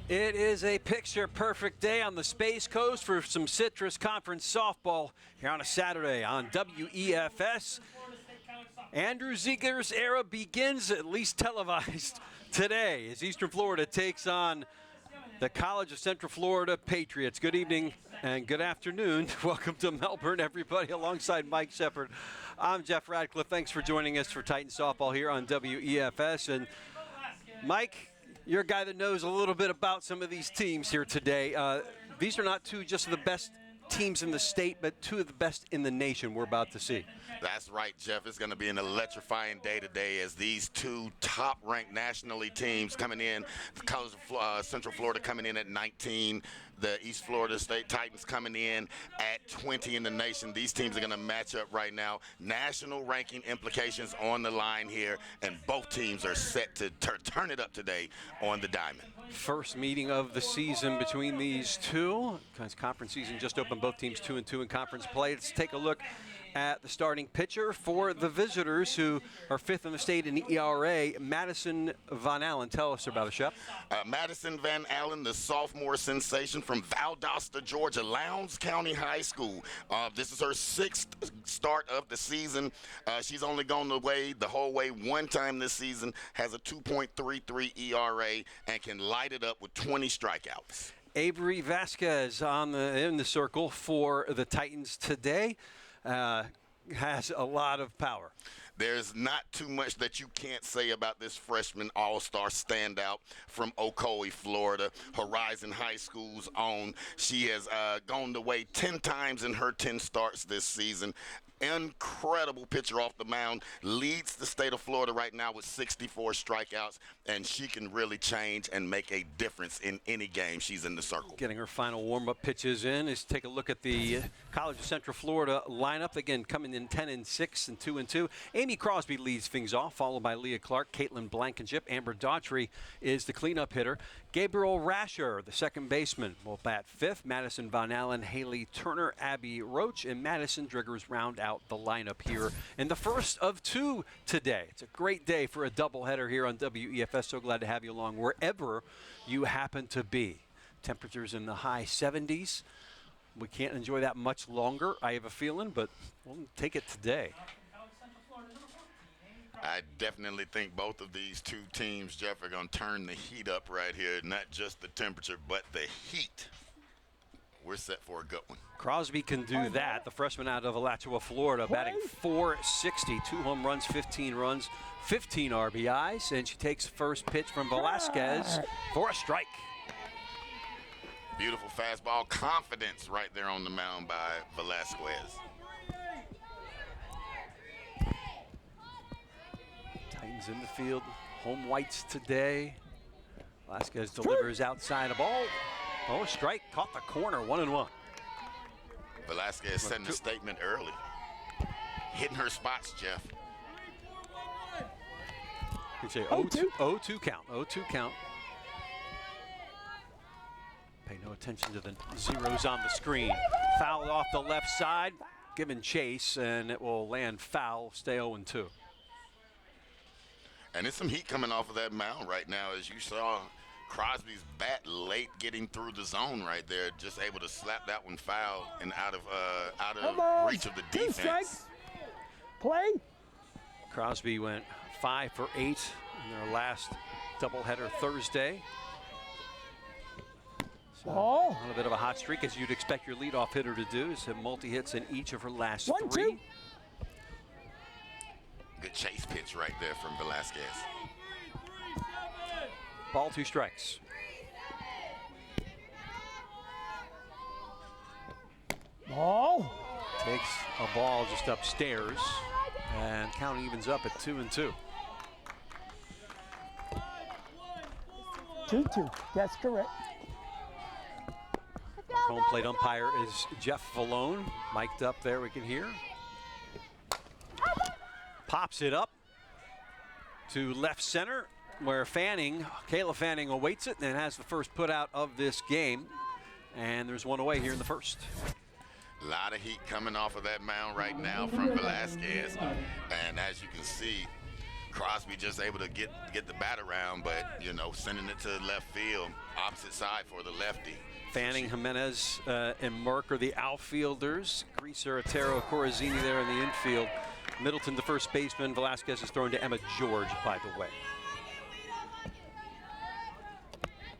It is a picture-perfect day on the Space Coast for some Citrus Conference softball here on a Saturday on WEFS. Andrew Ziegler's era begins, at least televised, today as Eastern Florida takes on the College of Central Florida Patriots. Good evening and good afternoon. Welcome to Melbourne, everybody, alongside Mike Shepard. I'm Jeff Radcliffe. Thanks for joining us for Titan Softball here on WEFS. And Mike, you're a guy that knows a little bit about some of these teams here today. These are not two just of the best teams in the state, but two of the best in the nation we're about to see. That's right, Jeff. It's going to be an electrifying day today as these two top-ranked nationally teams coming in. The College of Central Florida coming in at 19. The East Florida State Titans coming in at 20 in the nation. These teams are going to match up right now. National ranking implications on the line here, and both teams are set to turn it up today on the diamond. First meeting of the season between these two. Conference season just opened, both teams 2-2 in conference play. Let's take a look at the starting pitcher for the visitors, who are fifth in the state in ERA, Madison Van Allen. Tell us about it, Shep. Madison Van Allen, the sophomore sensation from Valdosta, Georgia, Lowndes County High School. This is her sixth start of the season. She's only gone the whole way one time this season, has a 2.33 ERA, and can light it up with 20 strikeouts. Avery Vasquez in the circle for the Titans today. Has a lot of power. There's not too much that you can't say about this freshman all-star standout from Ocoee, Florida, Horizon High School's own. She has gone the way 10 times in her 10 starts this season. Incredible pitcher off the mound, leads the state of Florida right now with 64 strikeouts, and she can really change and make a difference in any game she's in the circle. Getting her final warm-up pitches in. Let's take a look at the College of Central Florida lineup. Again, coming in 10-6 and 2-2. Amy Crosby leads things off, followed by Leah Clark, Caitlin Blankenship. Amber Daughtry is the cleanup hitter. Gabriel Rasher, the second baseman, will bat fifth. Madison Van Allen, Haley Turner, Abby Roach, and Madison Driggers round out the lineup here in the first of two today. It's a great day for a doubleheader here on WEFS. So glad to have you along wherever you happen to be. Temperatures in the high 70s. We can't enjoy that much longer, I have a feeling, but we'll take it today. I definitely think both of these two teams, Jeff, are going to turn the heat up right here. Not just the temperature, but the heat. We're set for a good one. Crosby can do that. The freshman out of Alachua, Florida, batting .460, 2 home runs, 15 runs, 15 RBIs, and she takes first pitch from Velasquez for a strike. Beautiful fastball, confidence right there on the mound by Velasquez. Titans in the field, home whites today. Velasquez delivers outside a ball. Oh, strike, caught the corner, 1-1. Velasquez setting a statement early. Hitting her spots, Jeff. You say 0-2 count, 0-2 count. Pay no attention to the zeros on the screen. Foul off the left side, given chase, and it will land foul, stay 0-2. And there's some heat coming off of that mound right now, as you saw. Crosby's bat late getting through the zone right there, just able to slap that one foul and out of reach of the defense. Play. Crosby went 5 for 8 in their last doubleheader Thursday. So on a bit of a hot streak, as you'd expect your leadoff hitter to do, is have multi-hits in each of her last 3. Good chase pitch right there from Velasquez. Ball, 2 strikes. Ball. Takes a ball just upstairs, and count evens up at 2-2. 2-2. That's correct. Home plate umpire is Jeff Vallone, mic'd up there, we can hear. Pops it up to left center, where Kayla Fanning awaits it and has the first put out of this game. And there's one away here in the first. A lot of heat coming off of that mound right now from Velasquez. And as you can see, Crosby just able to get the bat around, but, you know, sending it to left field, opposite side for the lefty. Fanning, Jimenez, and Merck are the outfielders. Greaser, Otero, Corazzini there in the infield. Middleton, the first baseman. Velasquez is thrown to Emma George, by the way.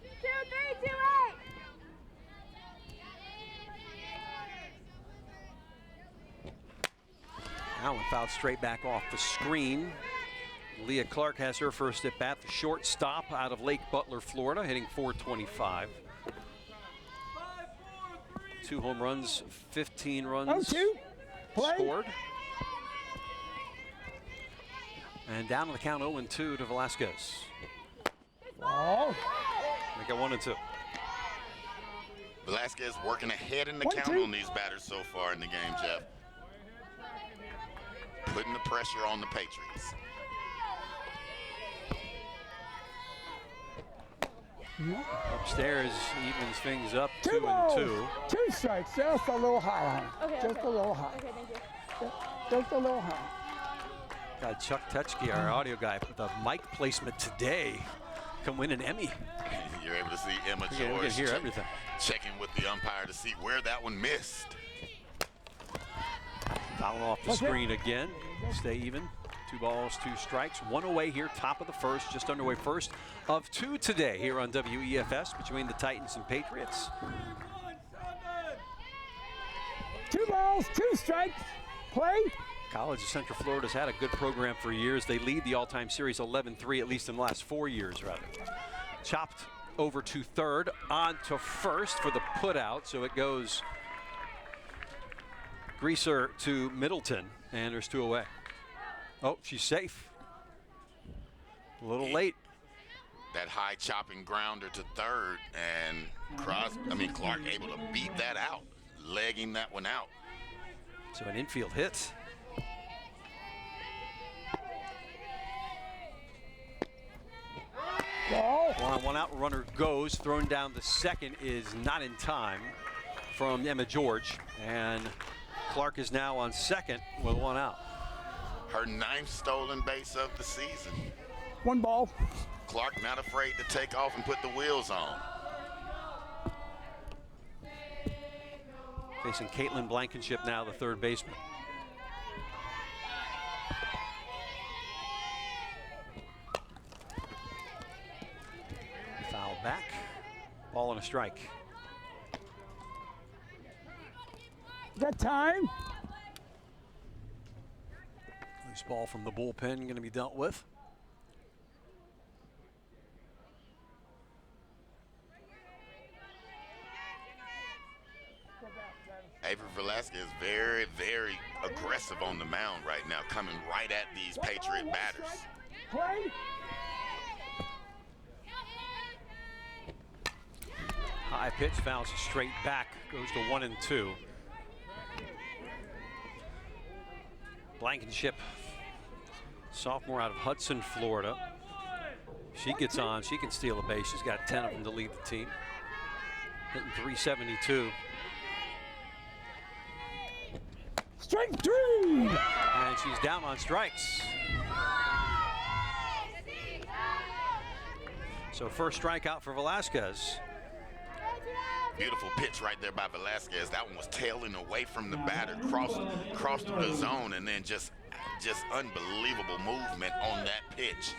2-3, 2-8. That one fouled straight back off the screen. Leah Clark has her first at bat, the shortstop out of Lake Butler, Florida, hitting .425. 2 home runs, 15 runs 0-2. Play. scored. And down to the count 0-2 to Velasquez. Ball. Make it 1-2. Velasquez working ahead in the 1-2. count on these batters so far in the game, Jeff. Putting the pressure on the Patriots. Upstairs, evens things up, 2 balls. 2-2. 2 strikes. Just a little high, honey. Okay, Just okay. a little high. Okay, thank you. Just a little high. Got Chuck Tetschke, our audio guy, with the mic placement today. Can win an Emmy. You're able to see Emma We can George hear everything. checking with the umpire to see where that one missed. Fouling off the Okay. screen again. Stay even. 2 balls, 2 strikes. 1 away here, top of the first, just underway first of 2 today here on WEFS between the Titans and Patriots. 2 balls, 2 strikes. Play. College of Central Florida's had a good program for years. They lead the all-time series 11-3, at least in the last 4 years, rather. Chopped over to third, on to first for the putout, so it goes Greaser to Middleton, and there's 2 away. Oh, she's safe. A little late. That high chopping grounder to third, and Clark able to beat that out, legging that one out. So an infield hit. Ball. 1 on 1 out, runner goes. Thrown down the second is not in time from Emma George. And Clark is now on second with 1 out. Her 9th stolen base of the season. 1 ball. Clark not afraid to take off and put the wheels on. Facing Caitlin Blankenship now, the third baseman. Foul back. Ball and a strike. That time. Loose ball from the bullpen going to be dealt with. Avery Velasquez very, very aggressive on the mound right now, coming right at these Patriot batters. Play. High pitch, fouls straight back, goes to 1-2. Blankenship, sophomore out of Hudson, Florida. She gets on, she can steal a base. She's got 10 of them to lead the team. Hitting .372. Strike 3. And she's down on strikes. So first strikeout for Velasquez. Beautiful pitch right there by Velasquez. That one was tailing away from the batter, crossed through the zone, and then just unbelievable movement on that pitch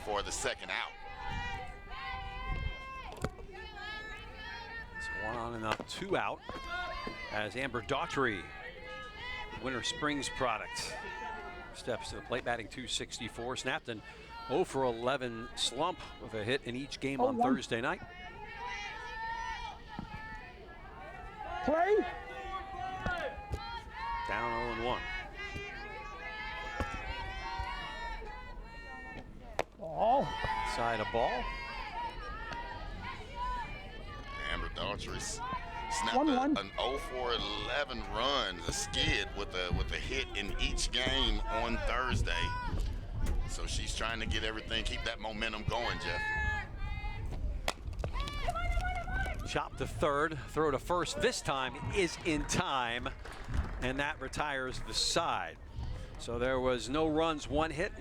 for the second out. So 1 on and up, 2 out as Amber Daughtry, Winter Springs product, steps to the plate, batting .264. Snapped an 0 for 11 slump with a hit in each game on 0-1. Thursday night. Play. Down 0-1. Ball. Side of ball. Amber Daughtry snapped 1-1. an 0 for 11 run, a skid with a hit in each game on Thursday. So she's trying to get everything, keep that momentum going, Jeff. Chop to third, throw to first. This time is in time, and that retires the side. So there was no runs, 1 hit,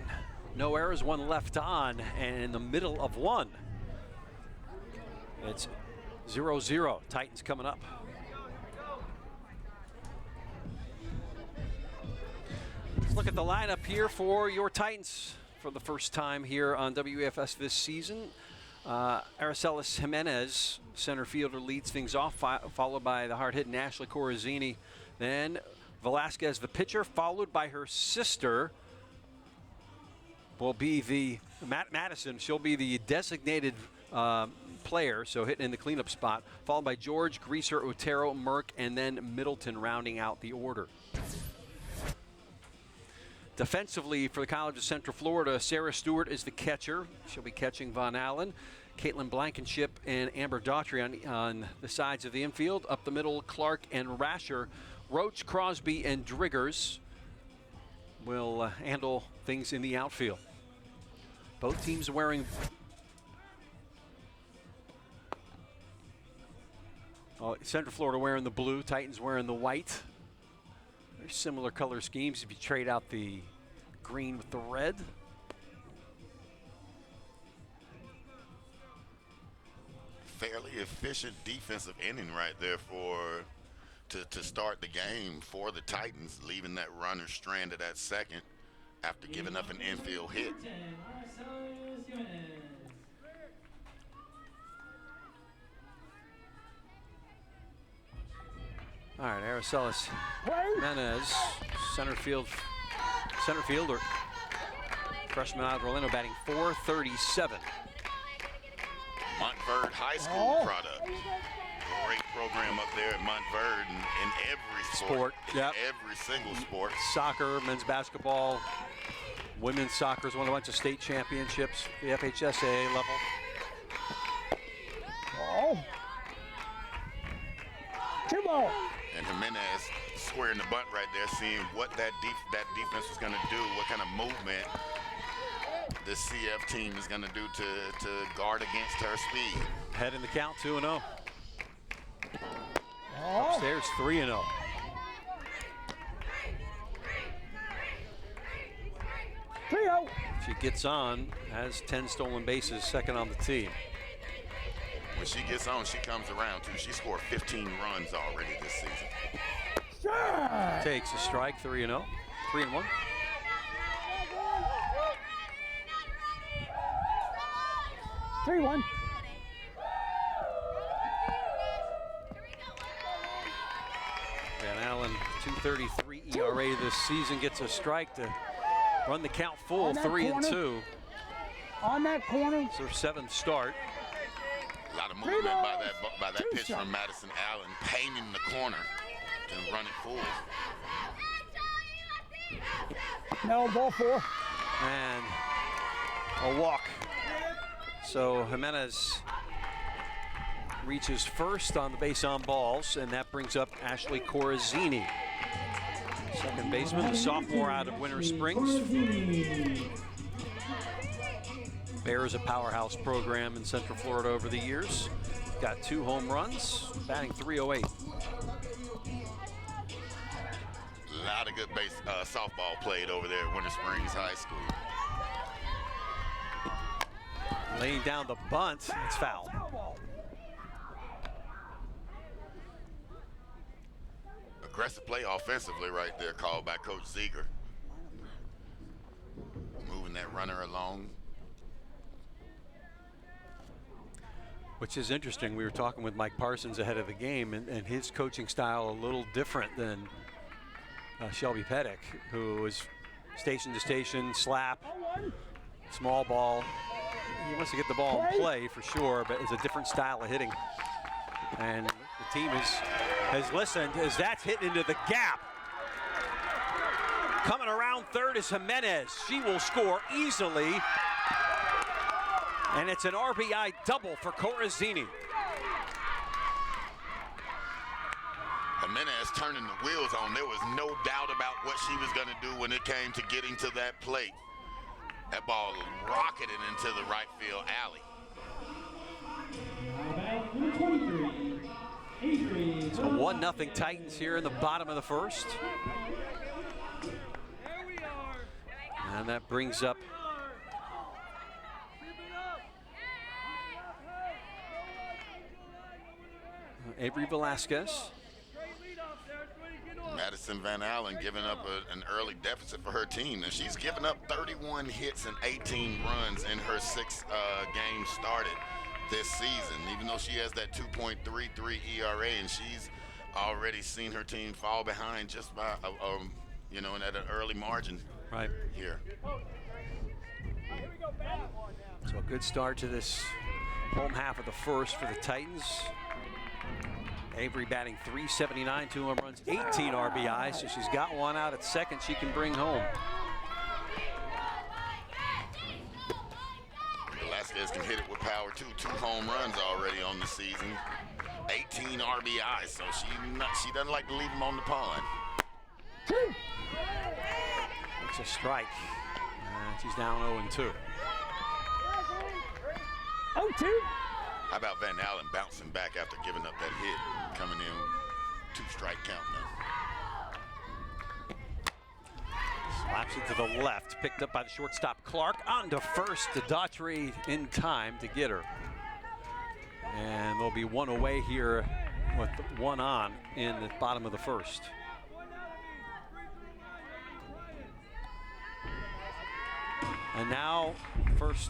No errors, one left on, and in the middle of one. It's 0-0. Titans coming up. Let's look at the lineup here for your Titans for the first time here on WEFS this season. Aracelis Jimenez, center fielder, leads things off, followed by the hard-hitting Ashley Corazzini. Then Velasquez, the pitcher, followed by her sister, will be the Madison. She'll be the designated player, so hitting in the cleanup spot, followed by George, Greaser, Otero, Merck, and then Middleton rounding out the order. Defensively for the College of Central Florida, Sarah Stewart is the catcher. She'll be catching Von Allen. Caitlin Blankenship and Amber Daughtry on the sides of the infield. Up the middle, Clark and Rasher. Roach, Crosby, and Driggers will handle things in the outfield. Both teams wearing Central Florida wearing the blue, Titans wearing the white. Very similar color schemes if you trade out the green with the red. Fairly efficient defensive inning right there to start the game for the Titans, leaving that runner stranded at second after giving up an infield hit. All right, Aracelis Jimenez, center fielder, freshman out of Orlando, batting .437. Montverde High School product. Great program up there at Montverde in every sport. Yep. Every single sport. Soccer, men's basketball, women's soccer has won a bunch of state championships, the FHSAA level. Ball. 2 ball. And Jimenez squaring the bunt right there, seeing what that defense was going to do, what kind of movement the CF team is going to do to guard against her speed. Head in the count, 2-0. Ball. Upstairs, 3-0. Trio. She gets on, has 10 stolen bases, second on the team. When she gets on, she comes around too. She scored 15 runs already this season. Strike. Takes a strike, 3-0. 3-1. Three, 1. Van Allen, 2.33 ERA this season, gets a strike to run the count full, On that 3-2. On that corner. It's her 7th start. A lot of movement by that pitch from Madison Allen, painting the corner and running full. No, ball 4. And a walk. So Jimenez reaches first on the base on balls, and that brings up Ashley Corazzini, second baseman, the sophomore out of Winter Springs. Bears a powerhouse program in Central Florida over the years. Got 2 home runs, batting .308. A lot of good softball played over there at Winter Springs High School. Laying down the bunt, it's foul. Aggressive play offensively right there, called by Coach Ziegler. Moving that runner along. Which is interesting. We were talking with Mike Parsons ahead of the game, and his coaching style a little different than Shelby Pettick, who was station to station, slap, small ball. He wants to get the ball in play for sure, but it's a different style of hitting. And the team has listened as that's hit into the gap. Coming around third is Jimenez. She will score easily. And it's an RBI double for Corazzini. Jimenez turning the wheels on. There was no doubt about what she was going to do when it came to getting to that plate. That ball rocketed into the right field alley. So 1-0 Titans here in the bottom of the first. And that brings up Avery Velasquez. Madison Van Allen giving up an early deficit for her team, and she's given up 31 hits and 18 runs in her 6 games started this season, even though she has that 2.33 ERA, and she's already seen her team fall behind just by, you know, at an early margin Right here. So a good start to this home half of the first for the Titans. Avery batting .379, 2 home runs, 18 RBI, so she's got one out at second she can bring home. Velasquez can hit it with power too. 2 home runs already on the season, 18 RBI, so she doesn't like to leave them on the pond. It's a strike. She's down 0-2. 0-2. How about Van Allen bouncing back after giving up that hit, coming in 2-strike count now. Slaps it to the left, picked up by the shortstop Clark. On to first, to Daughtry in time to get her. And there'll be one away here with one on in the bottom of the first. And now, first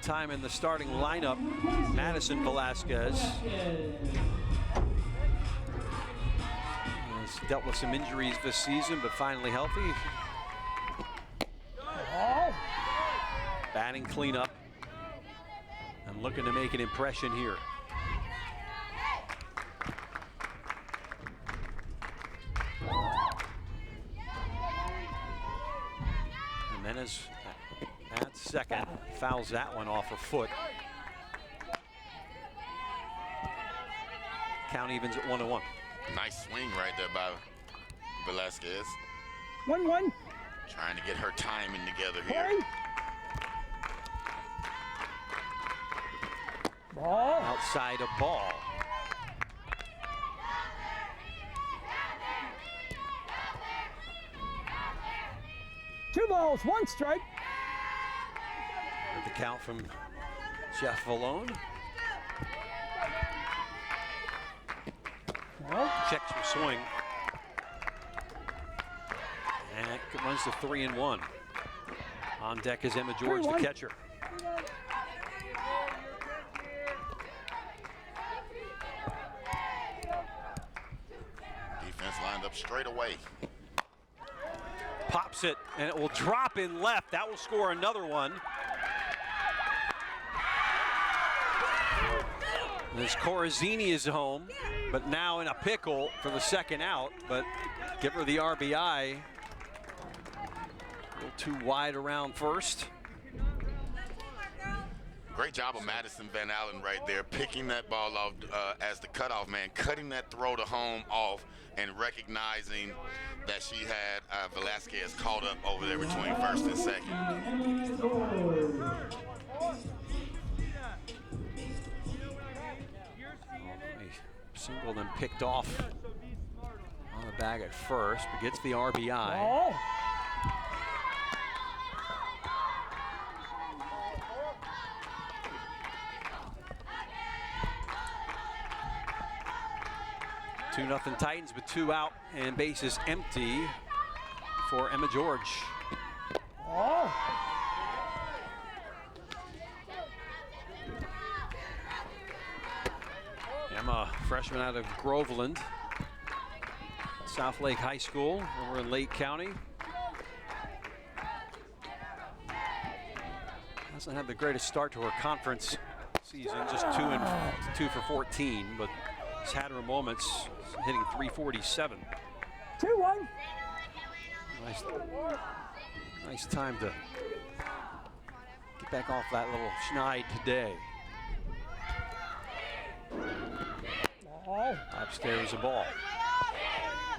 time in the starting lineup, Madison Velasquez. Has dealt with some injuries this season, but finally healthy. Batting cleanup and looking to make an impression here. Jimenez at second, fouls that one off her foot. Count evens at 1-1. Nice swing right there by Velasquez. 1-1. Trying to get her timing together here. Play. Ball. Outside a ball. Two balls, 1 strike. The count from Jeff Vallone. Checks her swing. And it runs to 3-1. On deck is Emma George, the catcher. Defense lined up straight away. Pops it, and it will drop in left. That will score another one. As Corazzini is home, but now in a pickle for the second out, but give her the RBI. A little too wide around first. Great job of Madison Van Allen right there, picking that ball off as the cutoff man, cutting that throw to home off, and recognizing that she had Velasquez caught up over there between first and second. Singled and picked off on the bag at first, but gets the RBI. Ball. Two 2-0 Titans with 2 out and bases empty for Emma George. Oh. Emma, freshman out of Groveland, South Lake High School over in Lake County. Hasn't had the greatest start to her conference season, just 2 for 14, but has had her moments, hitting .347. 2-1. Nice time to get back off that little schneid today. Ball. Upstairs a ball.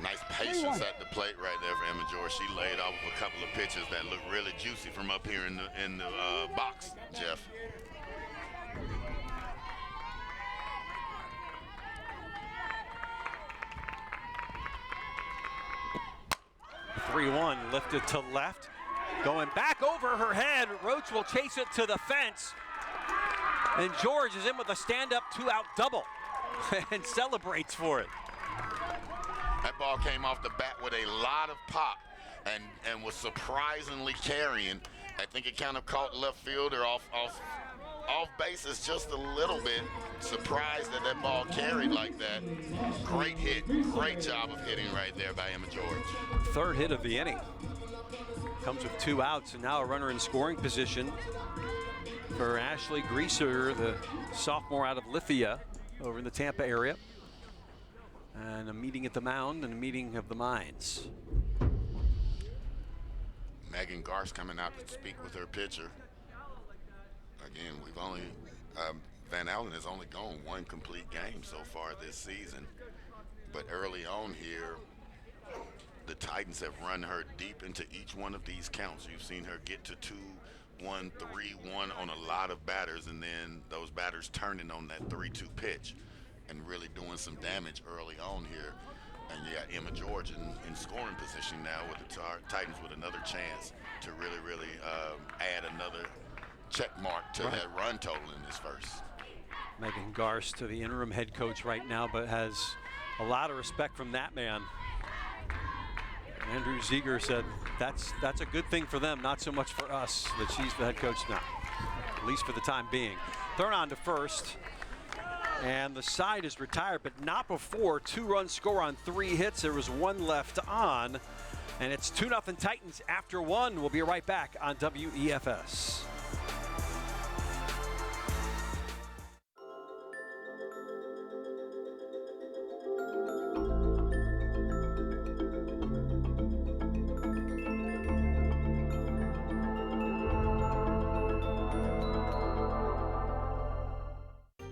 Nice patience at the plate right there for Emma George. She laid off a couple of pitches that look really juicy from up here in the box, Jeff. .3-1 lifted to left, going back over her head. Roach will chase it to the fence, and George is in with a stand-up 2-out double. and celebrates for it. That ball came off the bat with a lot of pop and was surprisingly carrying. I think it kind of caught left field or off bases just a little bit. Surprised that that ball carried like that. Great hit. Great job of hitting right there by Emma George. Third hit of the inning. Comes with 2 outs, and now a runner in scoring position for Ashley Greaser, the sophomore out of Lithia over in the Tampa area. And a meeting at the mound and a meeting of the minds. Megan Garst coming out to speak with her pitcher. Again, we've only, Van Allen has only gone 1 complete game so far this season. But early on here, the Titans have run her deep into each one of these counts. You've seen her get to 2-1, 3-1 on a lot of batters, and then those batters turning on that 3-2 pitch and really doing some damage early on here. And you got Emma George in scoring position now with the Titans with another chance to really add another check mark to that run total in this first. Megan Garst, the interim head coach right now, but has a lot of respect from that man. Andrew Ziegler said that's a good thing for them, not so much for us that she's the head coach now, at least for the time being. Thrown on to first, and the side is retired, but not before 2-run score on 3 hits. There was 1 left on, and it's 2-0 Titans after 1. We'll be right back on WEFS.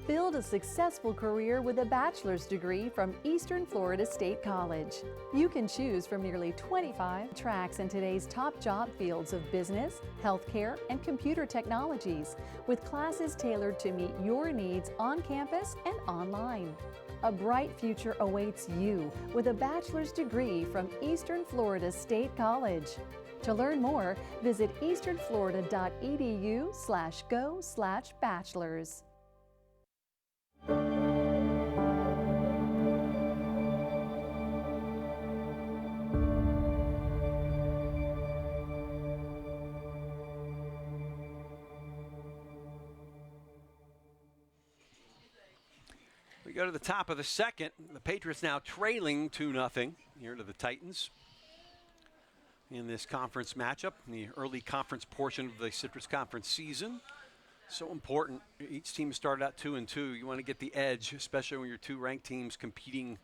Build a successful career with a bachelor's degree from Eastern Florida State College. You can choose from nearly 25 tracks in today's top job fields of business, healthcare, and computer technologies, with classes tailored to meet your needs on campus and online. A bright future awaits you with a bachelor's degree from Eastern Florida State College. To learn more, visit easternflorida.edu/go/bachelors. We go to the top of the second. The Patriots now trailing 2-0 here to the Titans in this conference matchup, in the early conference portion of the Citrus Conference season. So important. Each team started out 2-2. You want to get the edge, especially when you're 2 ranked teams competing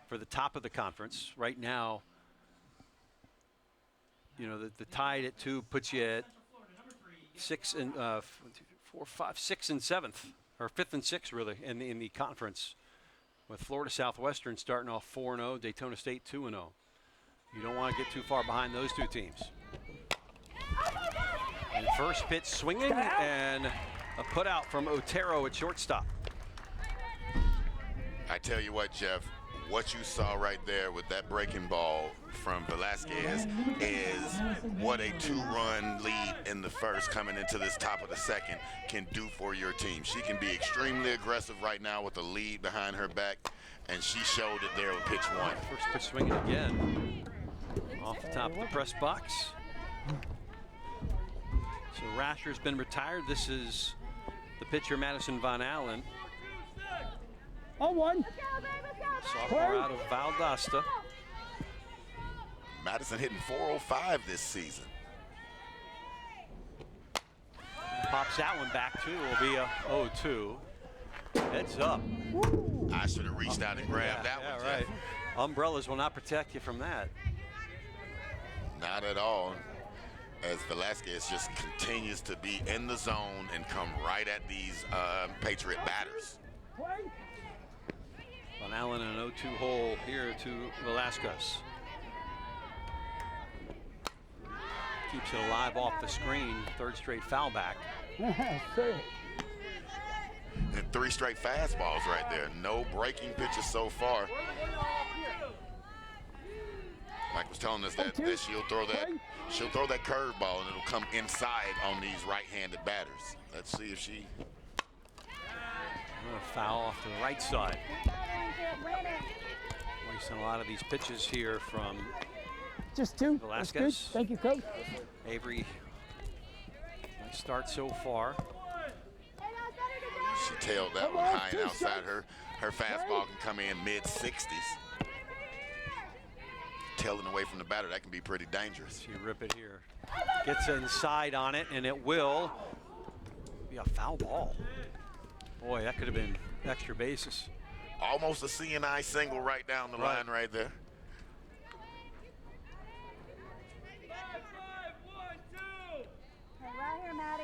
for the top of the conference. Right now, you know, the tied at 2 puts you at 6 and 4, 5, 6 and 7th, or 5th and 6th really in the conference. With Florida Southwestern starting off 4-0, Daytona State 2-0. You don't want to get too far behind those 2 teams. And first pitch swinging, and a put out from Otero at shortstop. I tell you what, Jeff, what you saw right there with that breaking ball from Velasquez is what a 2-run lead in the first coming into this top of the second can do for your team. She can be extremely aggressive right now with the lead behind her back, and she showed it there with pitch 1. First pitch swinging again off the top of the press box. So Rasher's been retired. This is the pitcher, Madison Von Allen. 0-1. Sophomore out of Valdosta. Madison hitting .405 this season. Pops that one back too. Will be a 0-2. Heads up. I should have reached out and grabbed that one, Jeff. Right. Umbrellas will not protect you from that. Not at all. As Velasquez just continues to be in the zone and come right at these Patriot batters. Von Allen an 0-2 hole here to Velasquez. Keeps it alive off the screen. 3rd straight foul back. And 3 straight fastballs right there. No breaking pitches so far. Mike was telling us that she'll throw that curveball and it'll come inside on these right-handed batters. Let's see if she. A foul off to the right side. Wasting a lot of these pitches here from Just two. That's good. Velasquez. Thank you, coach. Avery. Nice start so far. She tailed that one high and outside her. Her fastball can come in mid-60s. Tailing away from the batter, that can be pretty dangerous. She rip it here. Gets inside on it, and it will be a foul ball. Boy, that could have been extra bases. Almost a CNI single right down the line right there. Right here, Maddie.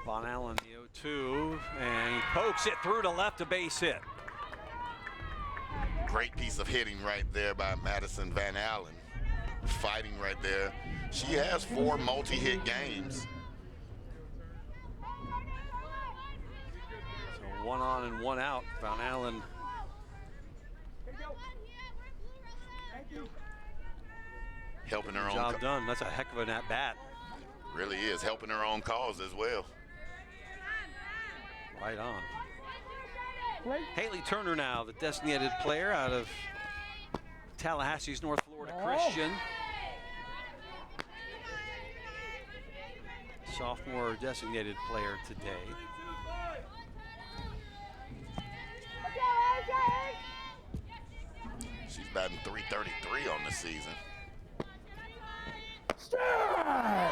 Von Allen, the 0-2, and he pokes it through to left, a base hit. Great piece of hitting right there by Madison Van Allen. Fighting right there. She has 4 multi-hit games. So 1 on and 1 out. Von Allen. Helping her own. Job done. That's a heck of an at-bat. Really is. Helping her own cause as well. Right on. Haley Turner now, the designated player out of Tallahassee's North Florida Christian. Sophomore designated player today. She's batting .333 on the season. Strike!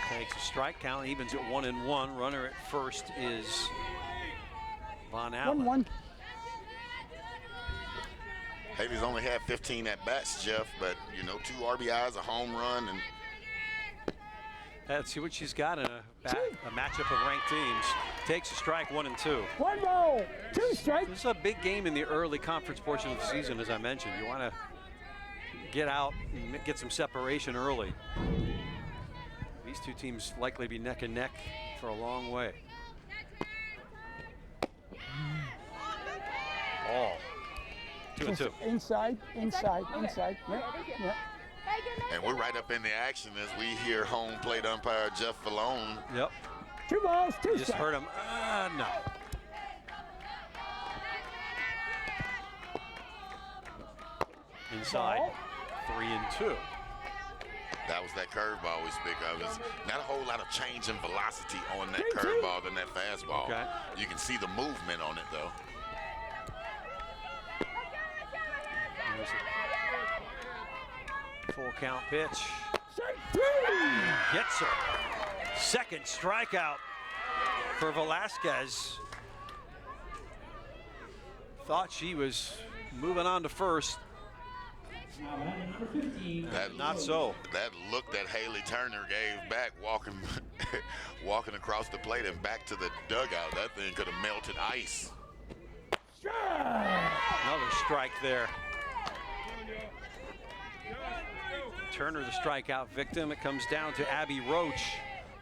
Takes a strike count, evens at 1-1. Runner at first is Von Allen. 1-1. Haley's only had 15 at-bats, Jeff, but, you know, 2 RBIs, a home run, and Let's see what she's got in a matchup of ranked teams. Takes a strike, 1-2. 1 ball, 2 strikes. This is a big game in the early conference portion of the season, as I mentioned. You want to get out and get some separation early. These two teams likely be neck and neck for a long way. Ball. 2-2. Inside. Yep. and we're right up in the action as we hear home plate umpire Jeff Vallone. Yep. 2 balls, 2 Just strikes. heard him. No. Inside. 3-2. That was that curveball we speak of. It's not a whole lot of change in velocity on that curveball than that fastball. Okay. You can see the movement on it, though. There's a full count pitch. Strike 3. Gets her. Second strikeout for Velasquez. Thought she was moving on to first. Not so. That look that Haley Turner gave back walking walking across the plate and back to the dugout, that thing could have melted ice. Another strike there. Turner the strikeout victim. It comes down to Abby Roach,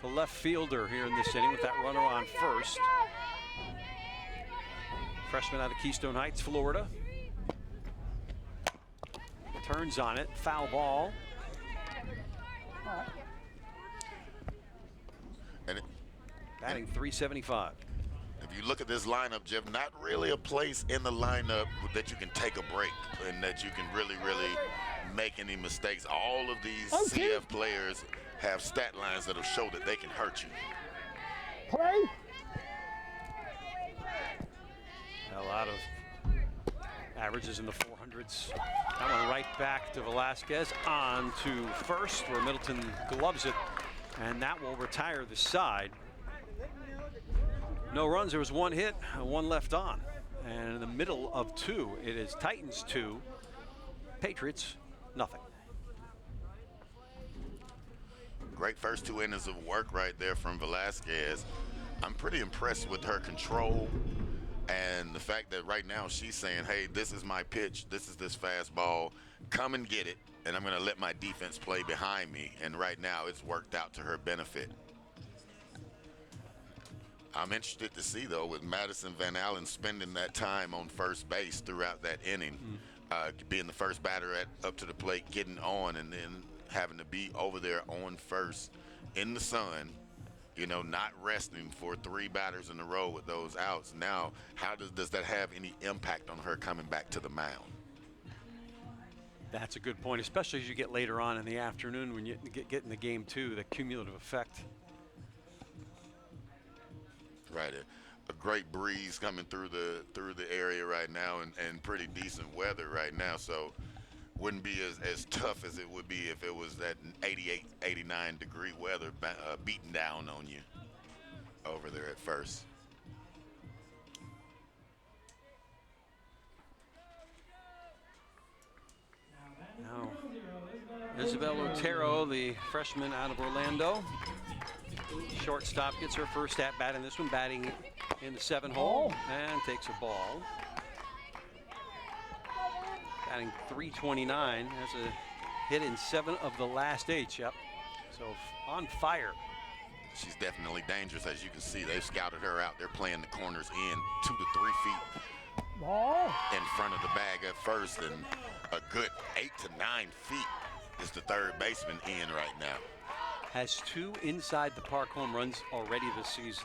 the left fielder here in this inning with that runner on first. Freshman out of Keystone Heights, Florida. Turns on it, foul ball. And Batting .375. if you look at this lineup, Jeff, not really a place in the lineup that you can take a break and that you can really make any mistakes. All of these CF players have stat lines that'll show that they can hurt you. Play. A lot of averages in the 400s. That one right back to Velasquez, on to first, where Middleton gloves it, and that will retire the side. No runs, there was 1 hit, 1 left on. And in the middle of 2, it is Titans 2, Patriots nothing. Great first 2 innings of work right there from Velasquez. I'm pretty impressed with her control and the fact that right now she's saying, hey, this is my pitch, this is this fastball, come and get it, and I'm gonna let my defense play behind me. And right now it's worked out to her benefit. I'm interested to see, though, with Madison Van Allen spending that time on first base throughout that inning, being the first batter up to the plate, getting on, and then having to be over there on first in the sun, you know, not resting for 3 batters in a row with those outs. Now, how does that have any impact on her coming back to the mound? That's a good point, especially as you get later on in the afternoon when you get in the game too, the cumulative effect. Right. A great breeze coming through the area right now, and pretty decent weather right now, so wouldn't be as tough as it would be if it was that 88, 89 degree weather beating down on you over there at first. Now, Isabel Otero, the freshman out of Orlando. Shortstop gets her first at bat in this one, batting in the 7-hole, and takes a ball. Batting .329, has a hit in 7 of the last 8. Yep. So on fire. She's definitely dangerous, as you can see. They've scouted her out. They're playing the corners in 2 to 3 feet in front of the bag at first, and a good 8 to 9 feet is the third baseman in right now. Has 2 inside the park home runs already this season.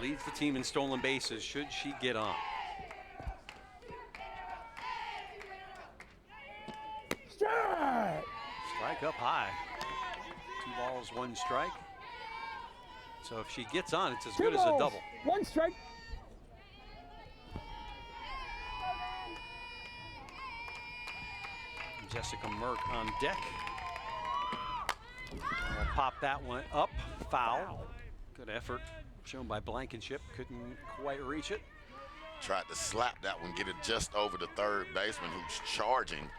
Leads the team in stolen bases should she get on. Strike up high. 2 balls, 1 strike. So if she gets on, it's as good as a double. 1 strike. Jessica Merck on deck. We'll pop that one up. Foul. Good effort shown by Blankenship. Couldn't quite reach it. Tried to slap that one, get it just over the third baseman, who's charging.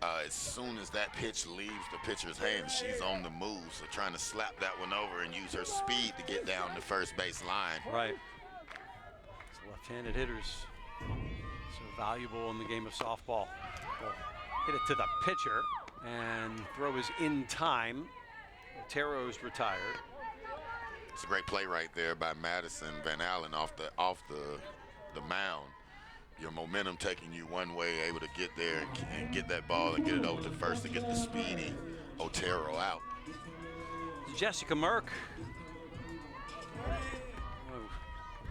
As soon as that pitch leaves the pitcher's hand, she's on the move. So trying to slap that one over and use her speed to get down the first base line. Right. So left-handed hitters so valuable in the game of softball. We'll hit it to the pitcher, and throw is in time. Otero's retired. It's a great play right there by Madison Van Allen off the mound. Your momentum taking you one way, able to get there and get that ball and get it over to first to get the speedy Otero out. Jessica Merck,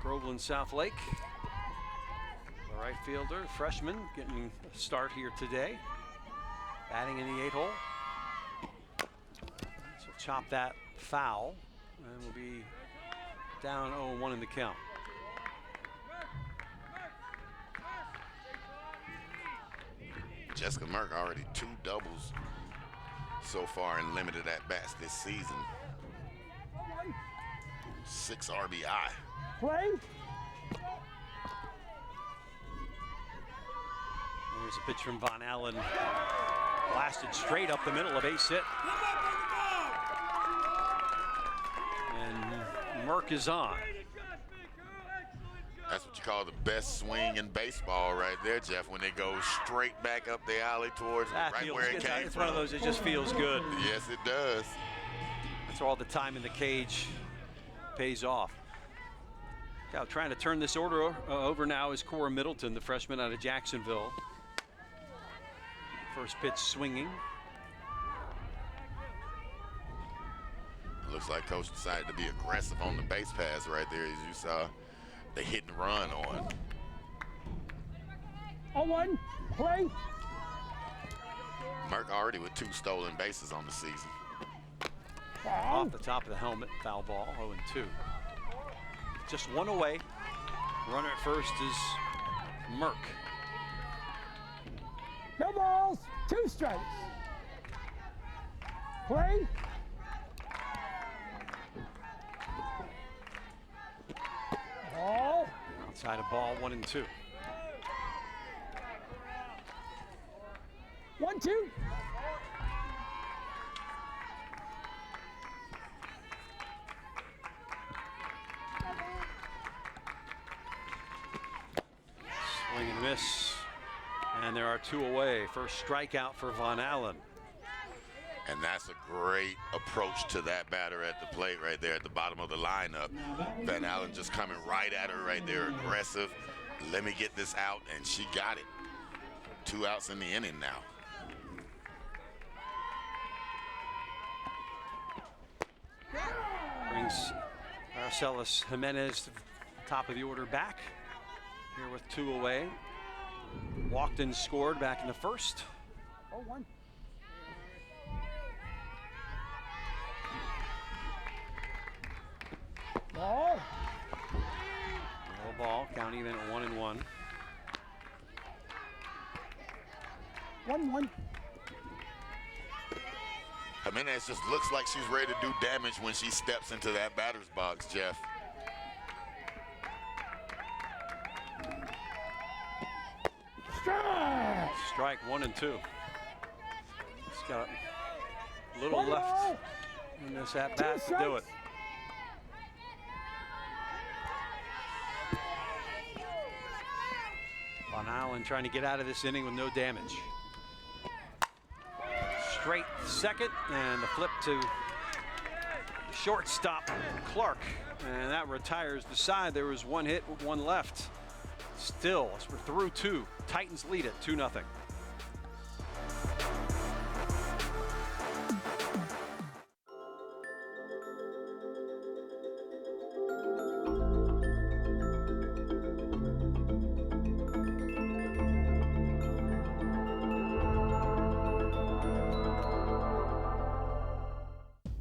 Groveland South Lake, the right fielder, freshman, getting a start here today. Batting in the 8-hole. So chop that foul, and we'll be down 0-1 in the count. Jessica Merck already 2 doubles so far in limited at-bats this season. 6 RBI. Play. There's a pitch from Von Allen. Blasted straight up the middle, a base hit. And Merck is on. That's what you call the best swing in baseball right there, Jeff, when they go straight back up the alley towards That right feels where it good. came It's from. one of those, it just feels good. Yes, it does. That's where all the time in the cage pays off. Now trying to turn this order over now is Cora Middleton, the freshman out of Jacksonville. First pitch swinging. Looks like Coach decided to be aggressive on the base pass right there, as you saw the hit and run on. 0-1. Play. Merck already with 2 stolen bases on the season. Off the top of the helmet, foul ball, 0-2. Just 1 away. Runner at first is Merck. No balls. 2 strikes. Play. Ball. Outside of ball, 1-2. 1-2. Swing and miss. And there are 2 away. First strikeout for Von Allen. And that's a great approach to that batter at the plate right there at the bottom of the lineup. Van Allen just coming right at her right there, aggressive. Let me get this out, and she got it. 2 outs in the inning now. Brings Marcellus Jimenez to the top of the order back here with 2 away. Walked and scored back in the first. 0-1. Ball. No ball, count even at 1-1. 1-1. Jimenez just looks like she's ready to do damage when she steps into that batter's box, Jeff. Strike. Strike 1 and 2. He's got a little Ball. left in this at bat to do it. Von Allen trying to get out of this inning with no damage. Straight second, and the flip to shortstop Clark, and that retires the side. There was 1 hit with 1 left. Still, as we're through 2, Titans lead it 2-0.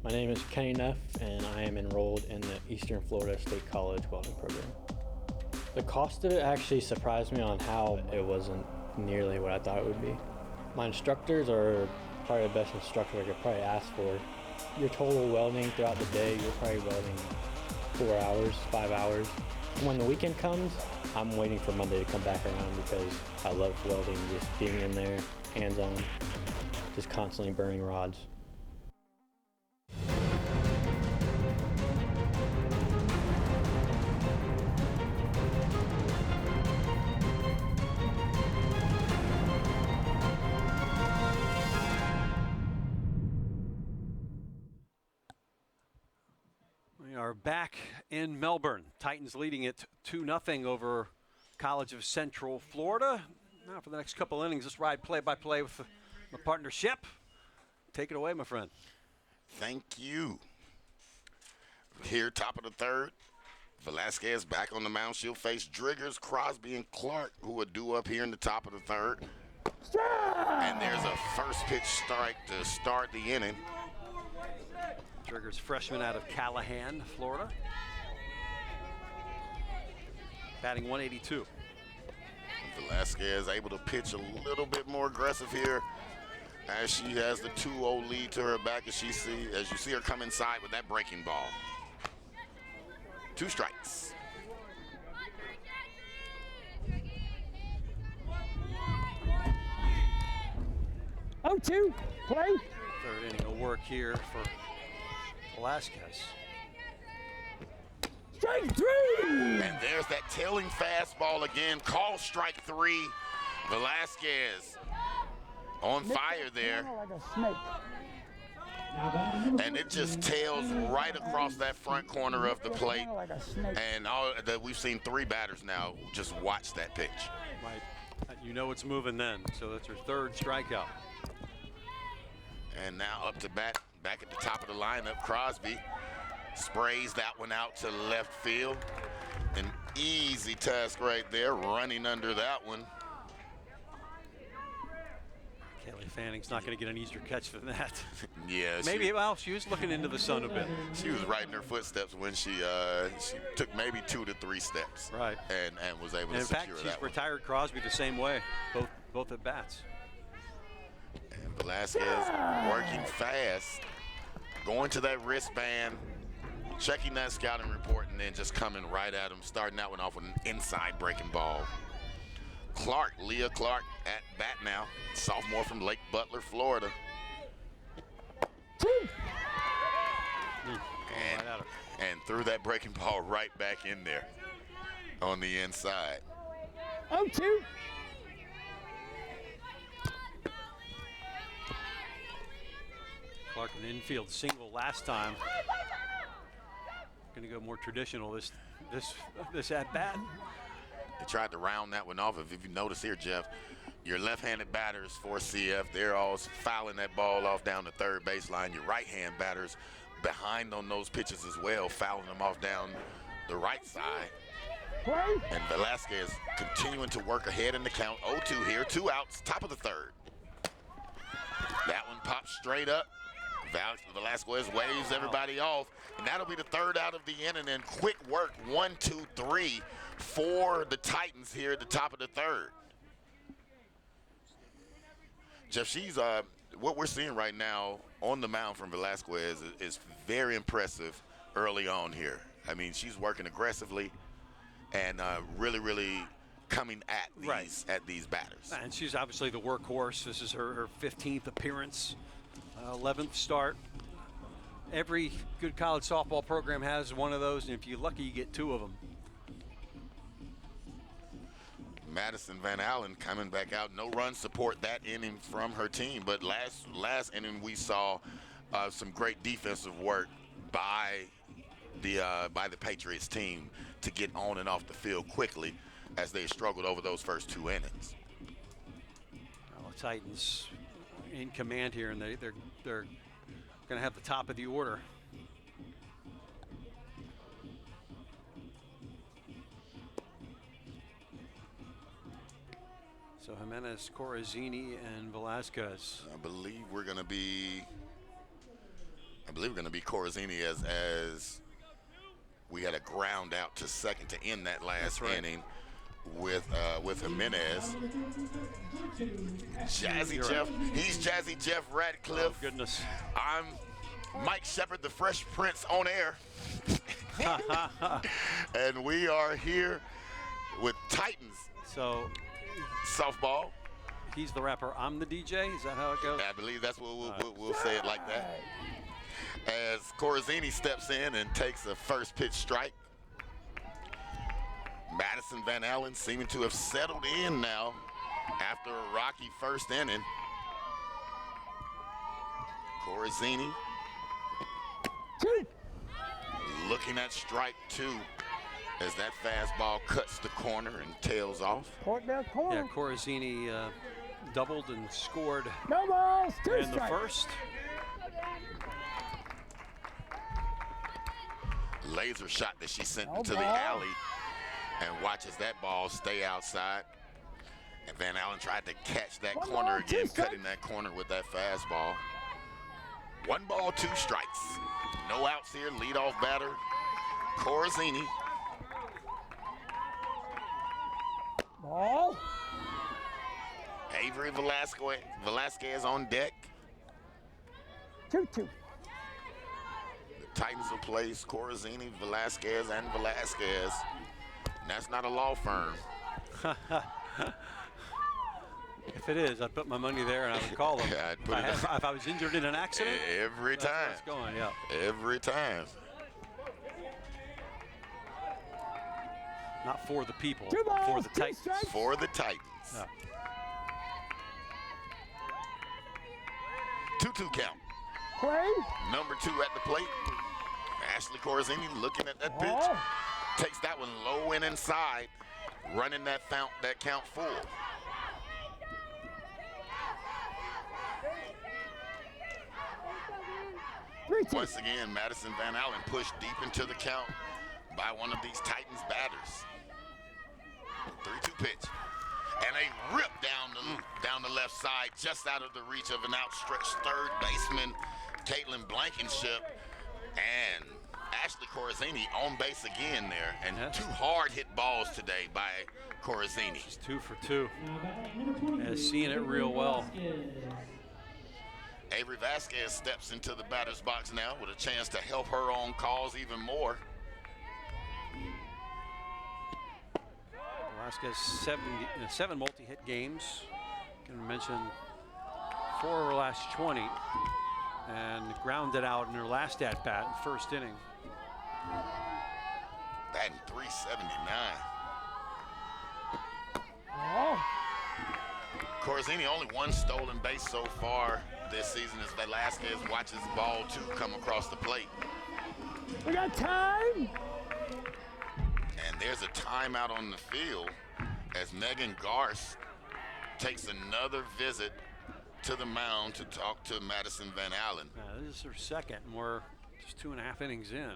My name is Kenny Neff, and I am enrolled in the Eastern Florida State College welding program. The cost of it actually surprised me on how it wasn't nearly what I thought it would be. My instructors are probably the best instructor I could probably ask for. Your total welding throughout the day, you're probably welding 4 hours, 5 hours. When the weekend comes, I'm waiting for Monday to come back around because I love welding, just being in there, hands-on, just constantly burning rods. We are back in Melbourne. Titans leading it 2-0 over College of Central Florida. Now for the next couple innings, let's ride play-by-play with my partner Shep. Take it away, my friend. Thank you. Here, top of the third. Velasquez back on the mound. She'll face Driggers, Crosby, and Clark, who are due up here in the top of the third. And there's a first pitch strike to start the inning. Driggers, freshman out of Callahan, Florida. Batting 182. Velasquez able to pitch a little bit more aggressive here as she has the 2-0 lead to her back as you see her come inside with that breaking ball. 2 strikes. Oh, 2. Play. Third inning of work here for Velasquez. Strike 3. And there's that tailing fastball again. Call strike 3. Velasquez on fire there. Like a snake. And it just tails right across that front corner of the plate. Like a snake. And we've seen 3 batters now just watch that pitch. Right. You know it's moving then. So that's her 3rd strikeout. And now up to bat, back at the top of the lineup, Crosby sprays that one out to left field. An easy task right there, running under that one. Kelly Fanning's not going to get an easier catch than that. Yeah, Maybe, well, she was looking into the sun a bit. She was right in her footsteps when she took maybe 2 to 3 steps. Right. And was able to In fact, secure she's that one. retired Crosby the same way, both at bats. And Velasquez working fast, going to that wristband, checking that scouting report, and then just coming right at him, starting that one off with an inside breaking ball. Clark, Leah Clark at bat now, sophomore from Lake Butler, Florida. 2. And threw that breaking ball right back in there on the inside. Oh, 2. Clark, an infield single last time. Going to go more traditional this at bat. They tried to round that one off. If you notice here, Jeff, your left-handed batters for CF, they're all fouling that ball off down the third baseline. Your right-hand batters behind on those pitches as well, fouling them off down the right side. Play. And Velasquez continuing to work ahead in the count. 0-2 here, 2 outs, top of the third. That one pops straight up. Velasquez waves everybody off, and that'll be the third out of the inning. And quick work, 1, 2, 3 for the Titans here at the top of the third. Jeff, she's what we're seeing right now on the mound from Velasquez is very impressive early on here. I mean, she's working aggressively and really coming at these batters. And she's obviously the workhorse. This is her 15th appearance, 11th start. Every good college softball program has one of those, and if you're lucky, you get 2 of them. Madison Van Allen coming back out. No run support that inning from her team, but last inning we saw some great defensive work by the Patriots team to get on and off the field quickly as they struggled over those first 2 innings. Well, the Titans in command here, and they're going to have the top of the order. So Jimenez, Corazzini, and Velasquez. I believe we're going to be Corazzini as we had a ground out to second to end that last inning with Jimenez. Jazzy Jeff, he's Jazzy Jeff Radcliffe. Oh, goodness. I'm Mike Shepard, the Fresh Prince on air. And we are here with Titans So softball. he's the rapper, I'm the DJ. Is that how it goes? I believe that's what we'll say it like that. As Corazzini steps in and takes a first pitch strike. Madison Van Allen seeming to have settled in now after a rocky first inning. Corazzini looking at strike 2 as that fastball cuts the corner and tails off. Point down corner. Yeah, Corazzini doubled and scored No balls. 2 in the strikes. first. Laser shot that she sent No into the ball. alley and watches that ball stay outside. And Van Allen tried to catch that One corner ball, 2 again, strikes. cutting that corner with that fastball. 1 ball, 2 strikes. No outs here, leadoff batter, Corazzini. Ball. Avery Velasquez on deck. 2-2. The Titans will place Corazzini, Velasquez, and Velasquez. And that's not a law firm. If it is, I'd put my money there and I would call them. Yeah, I'd put it If I was injured in an accident, every that's where time. it's going, yeah. Every time. Not for the people, 2 balls. for the 2 Titans. strikes. For the Titans. Yeah. 2-2 count. Play. Number 2 at the plate. Ashley Corazzini looking at that pitch. Ball. Takes that one low and inside, running that count full. Once again, Madison Van Allen pushed deep into the count by one of these Titans batters. 3-2 pitch. And a rip down the left side, just out of the reach of an outstretched third baseman, Caitlin Blankenship. And Ashley Corazzini on base again there. And 2 hard hit balls today by Corazzini. She's 2 for 2. Seeing it real well. Avery Vasquez steps into the batter's box now with a chance to help her on calls even more. Velasquez 7 multi-hit games. Can mention 4 of her last 20, and grounded out in her last at-bat in first inning. Batting .379. Oh. Corazzini only 1 stolen base so far this season as Velasquez watches ball 2 come across the plate. We got time. And there's a timeout on the field as Megan Garst takes another visit to the mound to talk to Madison Van Allen. This is her second, and we're Just 2.5 innings in.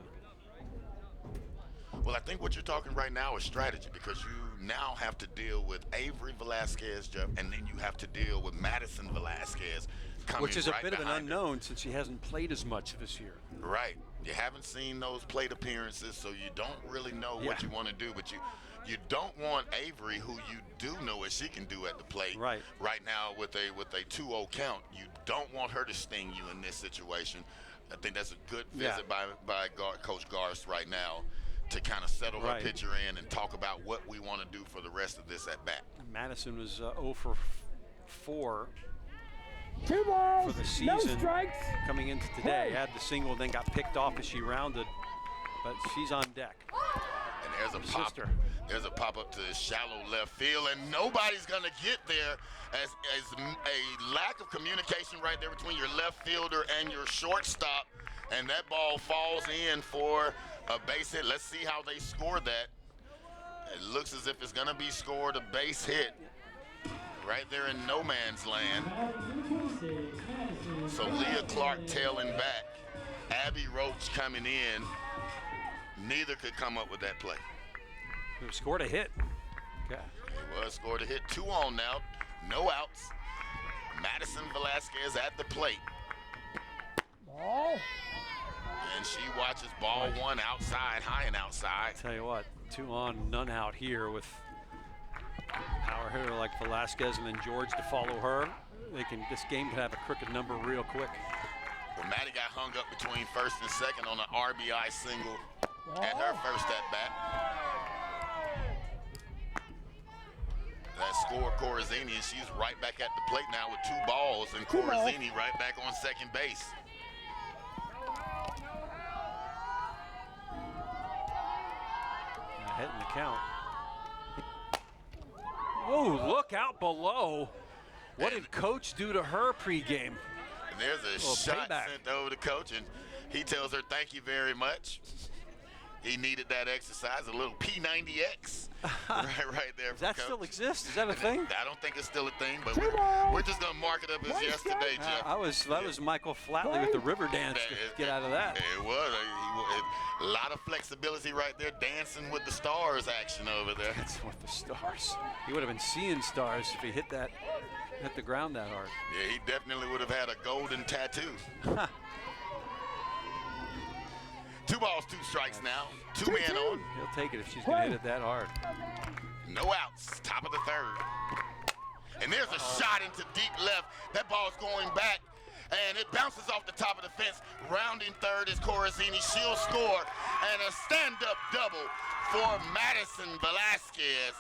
Well, I think what you're talking right now is strategy, because you now have to deal with Avery Velasquez, Jeff, and then you have to deal with Madison Velasquez coming Which is a right bit of an behind her. unknown since she hasn't played as much this year. Right. You haven't seen those plate appearances, so you don't really know what you want to do. But you don't want Avery, who you do know what she can do at the plate. Right. Right now with a 2-0 count, you don't want her to sting you in this situation. I think that's a good visit by Coach Garst right now, to kind of settle her pitcher in and talk about what we want to do for the rest of this at bat. Madison was 0 for 4 2 balls, for the season. no strikes. Coming into today, had the single, then got picked off as she rounded, but she's on deck. And there's a pop up to shallow left field, and nobody's gonna get there, as a lack of communication right there between your left fielder and your shortstop, and that ball falls in for a base hit. Let's see how they score that. It looks as if it's gonna be scored a base hit right there in no man's land. So Leah Clark tailing back, Abby Roach coming in. Neither could come up with that play. Who scored a hit. Okay. It was scored a hit. 2 on now, no outs. Madison Velasquez at the plate. Ball. And she watches ball 1 outside, high and outside. Tell you what, 2 on, none out here with power hitter like Velasquez and then George to follow her. This game could have a crooked number real quick. Well, Maddie got hung up between first and second on an RBI single at her first at bat. That scored Corazzini, and she's right back at the plate now with 2 balls, and Corazzini right back on second base. Hitting the count. Oh, look out below. What did Coach do to her pregame? And there's a shot payback sent over to Coach, and he tells her thank you very much. He needed that exercise, a little P90X right there. Does that Coach. still exist? Is that a thing? I don't think it's still a thing, but we're just going to mark it up as yesterday, Jeff. That was Michael Flatley with the river dance to get out of that. It was. A lot of flexibility right there, dancing with the stars action over there. That's with the stars. He would have been seeing stars if he hit the ground that hard. Yeah, he definitely would have had a golden tattoo. 2 balls, 2 strikes now. 2 men on. He'll take it if she's going to hit it that hard. No outs, top of the 3rd. And there's a shot into deep left. That ball's going back, and it bounces off the top of the fence. Rounding 3rd is Corazzini. She'll score, and a stand-up double for Madison Velasquez.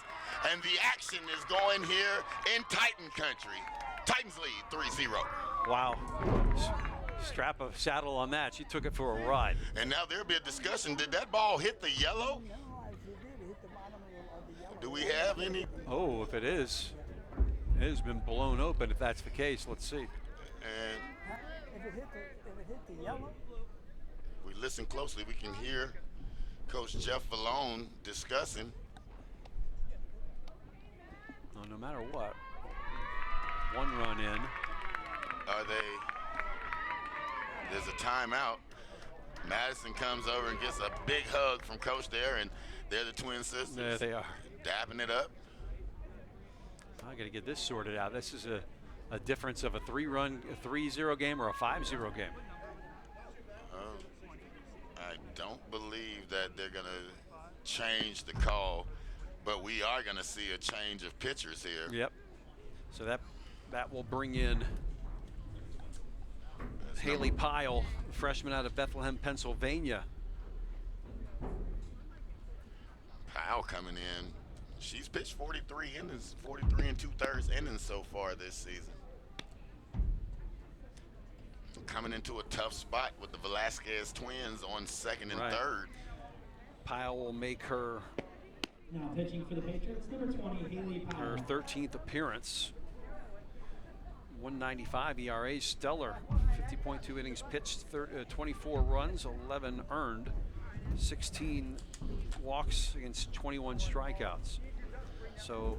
And the action is going here in Titan country. Titans lead 3-0. Wow. Strap a saddle on that. She took it for a ride. And now there'll be a discussion. Did that ball hit the yellow? Do we have any? Oh, if it is, it has been blown open. If that's the case, let's see. And If it hit the yellow. we listen closely, we can hear Coach Jeff Vallone discussing. No matter what, 1 run in. There's a timeout. Madison comes over and gets a big hug from Coach there, and they're the twin sisters. There they are. Dapping it up. I got to get this sorted out. This is a difference of a 3-0 game or a 5-0 game. I don't believe that they're going to change the call, but we are going to see a change of pitchers here. Yep. So that will bring in Haley Pyle, freshman out of Bethlehem, Pennsylvania. Pyle coming in. She's pitched 43 innings, 43 2/3 innings so far this season. Coming into a tough spot with the Velasquez twins on 2nd and 3rd. Pyle will make her Now pitching for the Patriots, number 20, Haley Pyle. her 13th appearance. 195 ERA, stellar. 50.2 innings pitched, 24 runs, 11 earned, 16 walks against 21 strikeouts. So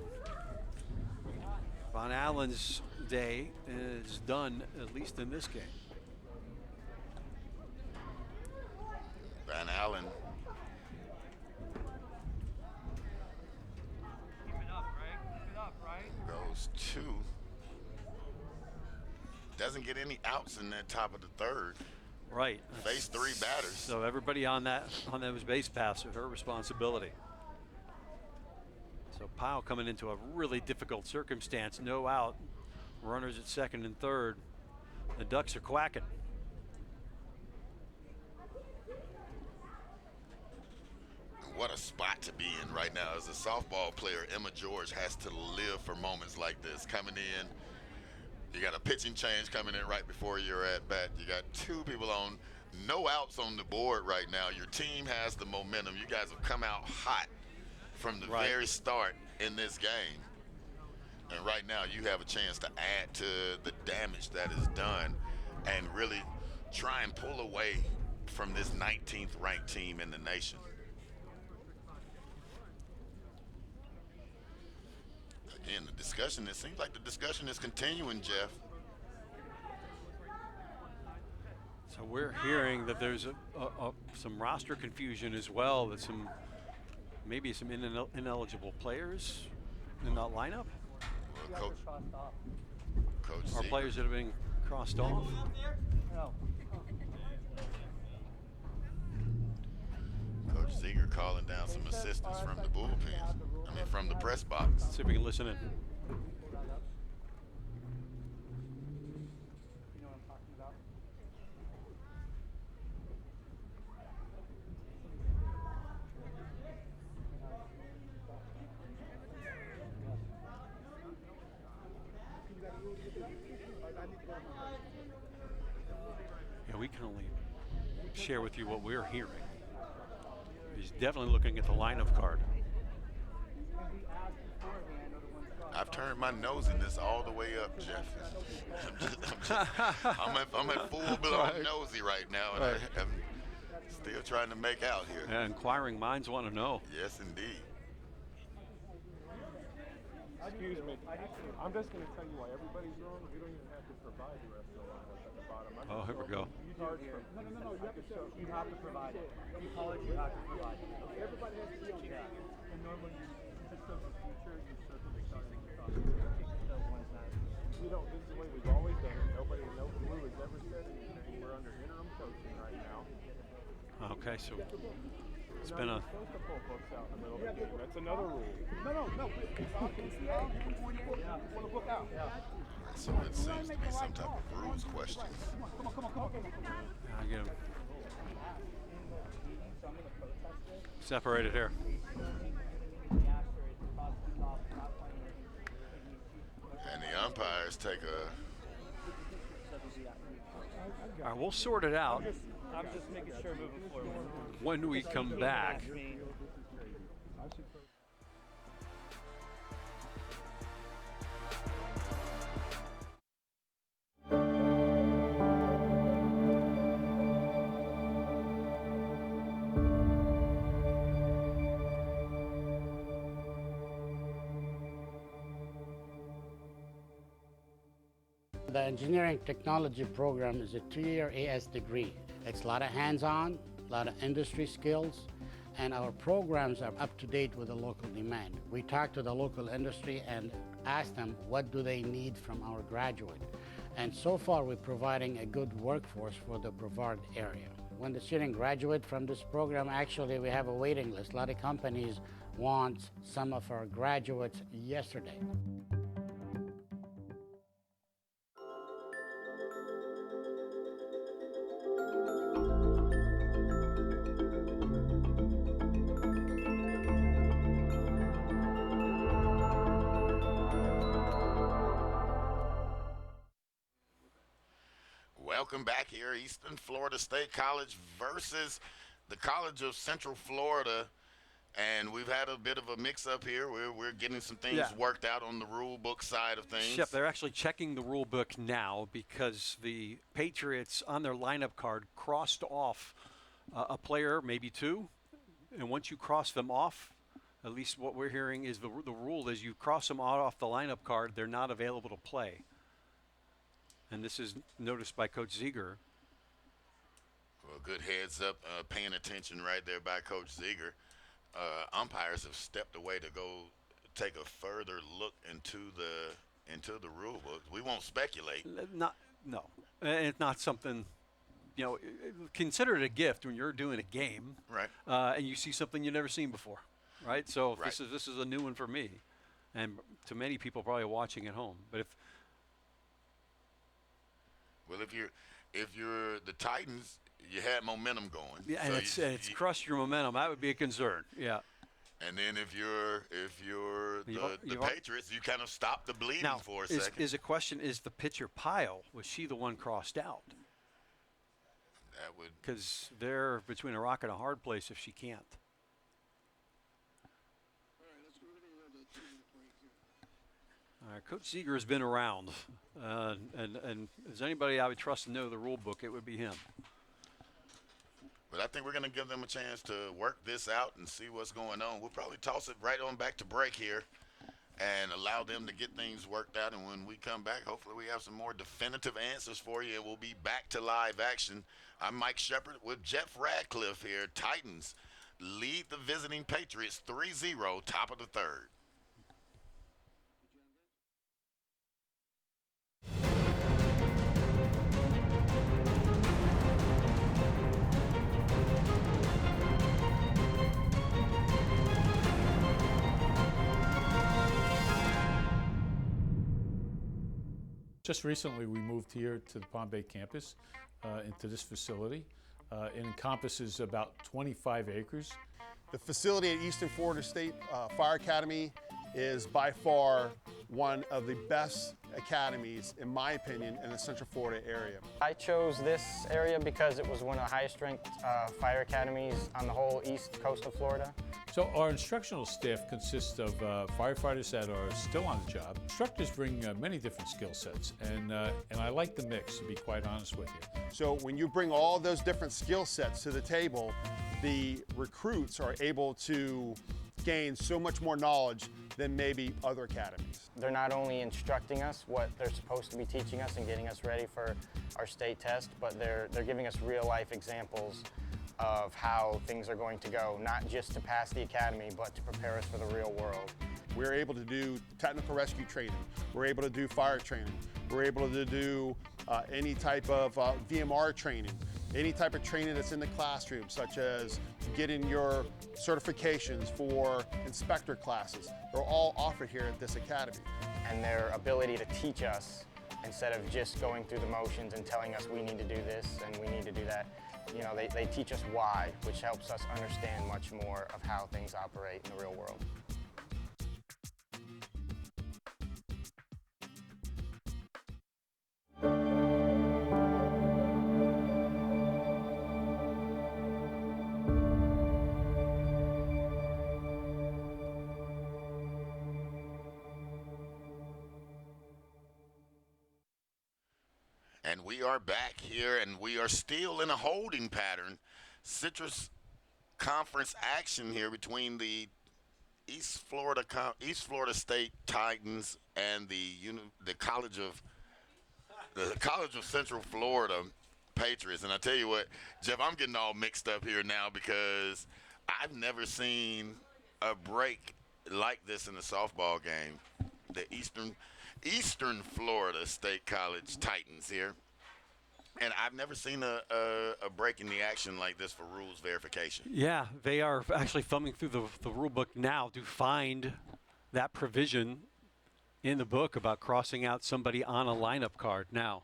Von Allen's day is done, at least in this game. doesn't get any outs in that top of the third. Right. Face 3 batters. So everybody on those base paths are her responsibility. So Powell coming into a really difficult circumstance. No out. Runners at second and third. The Ducks are quacking. What a spot to be in right now. As a softball player, Emma George has to live for moments like this. Coming in, you got a pitching change coming in right before you're at bat. You got 2 people on, no outs on the board right now. Your team has the momentum. You guys have come out hot from the very start in this game. And right now you have a chance to add to the damage that is done and really try and pull away from this 19th ranked team in the nation. Again, the discussion, it seems like the discussion is continuing, Jeff. So we're hearing that there's some roster confusion as well, that maybe some ineligible players in that lineup. Well, Coach Or Ziegler. players that have been crossed off. Coach Ziegler calling down some assistance from the bullpen. I mean, from the press box. See if we can listen in. Yeah, we can only share with you what we're hearing. He's definitely looking at the lineup card. I've turned my nose in this all the way up, Jeff. I'm at full-blown nosy right now, and I'm still trying to make out here. Yeah, inquiring minds want to know. Yes, indeed. Excuse me. I'm just going to tell you why everybody's wrong. We don't even have to provide the rest of the lineup at the bottom. Oh, here we go. No. You have to provide it. You college, you have to provide it. Everybody has to be on that. And normally, just of the future, you circle the starting process. We don't. This is the way we've always done it. Nobody, no blue has ever said anything. We're under interim coaching right now. Okay, so it's been a. You're supposed to pull books out in the middle of the game. That's another rule. No. It's all PCA. Pull the book out. So it seems to be some type of rules question. Come on. I get him separated here. And the umpires take a. All right, we'll sort it out I'm just making sure moving forward. when we come back. The engineering technology program is a 2-year AS degree. It's a lot of hands-on, a lot of industry skills, and our programs are up to date with the local demand. We talk to the local industry and ask them what do they need from our graduate. And so far we're providing a good workforce for the Brevard area. When the student graduate from this program, actually we have a waiting list. A lot of companies want some of our graduates yesterday. Welcome back here, Eastern Florida State College versus the College of Central Florida. And we've had a bit of a mix-up here. We're getting some things worked out on the rule book side of things. Shep, they're actually checking the rule book now because the Patriots on their lineup card crossed off a player, maybe 2. And once you cross them off, at least what we're hearing is the rule is you cross them off the lineup card, they're not available to play. And this is noticed by Coach Ziegler. Well, good heads up, paying attention right there by Coach Ziegler. Umpires have stepped away to go take a further look into the rule book. We won't speculate. No, and it's not something. You know, consider it a gift when you're doing a game, Right. And you see something you've never seen before, right? So if Right. this is a new one for me, and to many people probably watching at home. But if you're the Titans, you had momentum going. yeah, and it's crushed your momentum. That would be a concern. Yeah. And then if you're the Patriots, you kind of stop the bleeding Now, for a second. is a question: is the pitcher Pyle, was she the one crossed out? That would, Because they're between a rock and a hard place if she can't. All right, Coach Ziegler has been around, and is anybody I would trust to know the rule book, it would be him. but I think we're going to give them a chance to work this out and see what's going on. We'll probably toss it right on back to break here and allow them to get things worked out. And when we come back, hopefully we have some more definitive answers for you, and we'll be back to live action. I'm Mike Shepard with Jeff Radcliffe here. Titans lead the visiting Patriots 3-0, top of the third. Just recently, we moved here to the Palm Bay campus, into this facility. It encompasses about 25 acres. The facility at Eastern Florida State Fire Academy is by far one of the best academies, in my opinion, in the Central Florida area. I chose this area because it was one of the highest ranked fire academies on the whole east coast of Florida. So our instructional staff consists of firefighters that are still on the job. Instructors bring many different skill sets, and I like the mix, to be quite honest with you. So when you bring all those different skill sets to the table, the recruits are able to gain so much more knowledge than maybe other academies. They're not only instructing us what they're supposed to be teaching us and getting us ready for our state test, but they're giving us real life examples of how things are going to go, not just to pass the academy, but to prepare us for the real world. We're able to do technical rescue training. We're able to do fire training. We're able to do any type of VMR training, any type of training that's in the classroom, such as getting your certifications for inspector classes. They're all offered here at this academy. And their ability to teach us, instead of just going through the motions and telling us we need to do this and we need to do that, you know, they teach us why, which helps us understand much more of how things operate in the real world. And we are back here, and we are still in a holding pattern. Citrus Conference action here between the East Florida State Titans and the College of Central Florida Patriots. And I tell you what, Jeff, I'm getting all mixed up here now because I've never seen a break like this in a softball game. The Eastern Florida State College Titans here. And I've never seen a break in the action like this for rules verification. Yeah, they are actually thumbing through the rule book now to find that provision in the book about crossing out somebody on a lineup card. Now,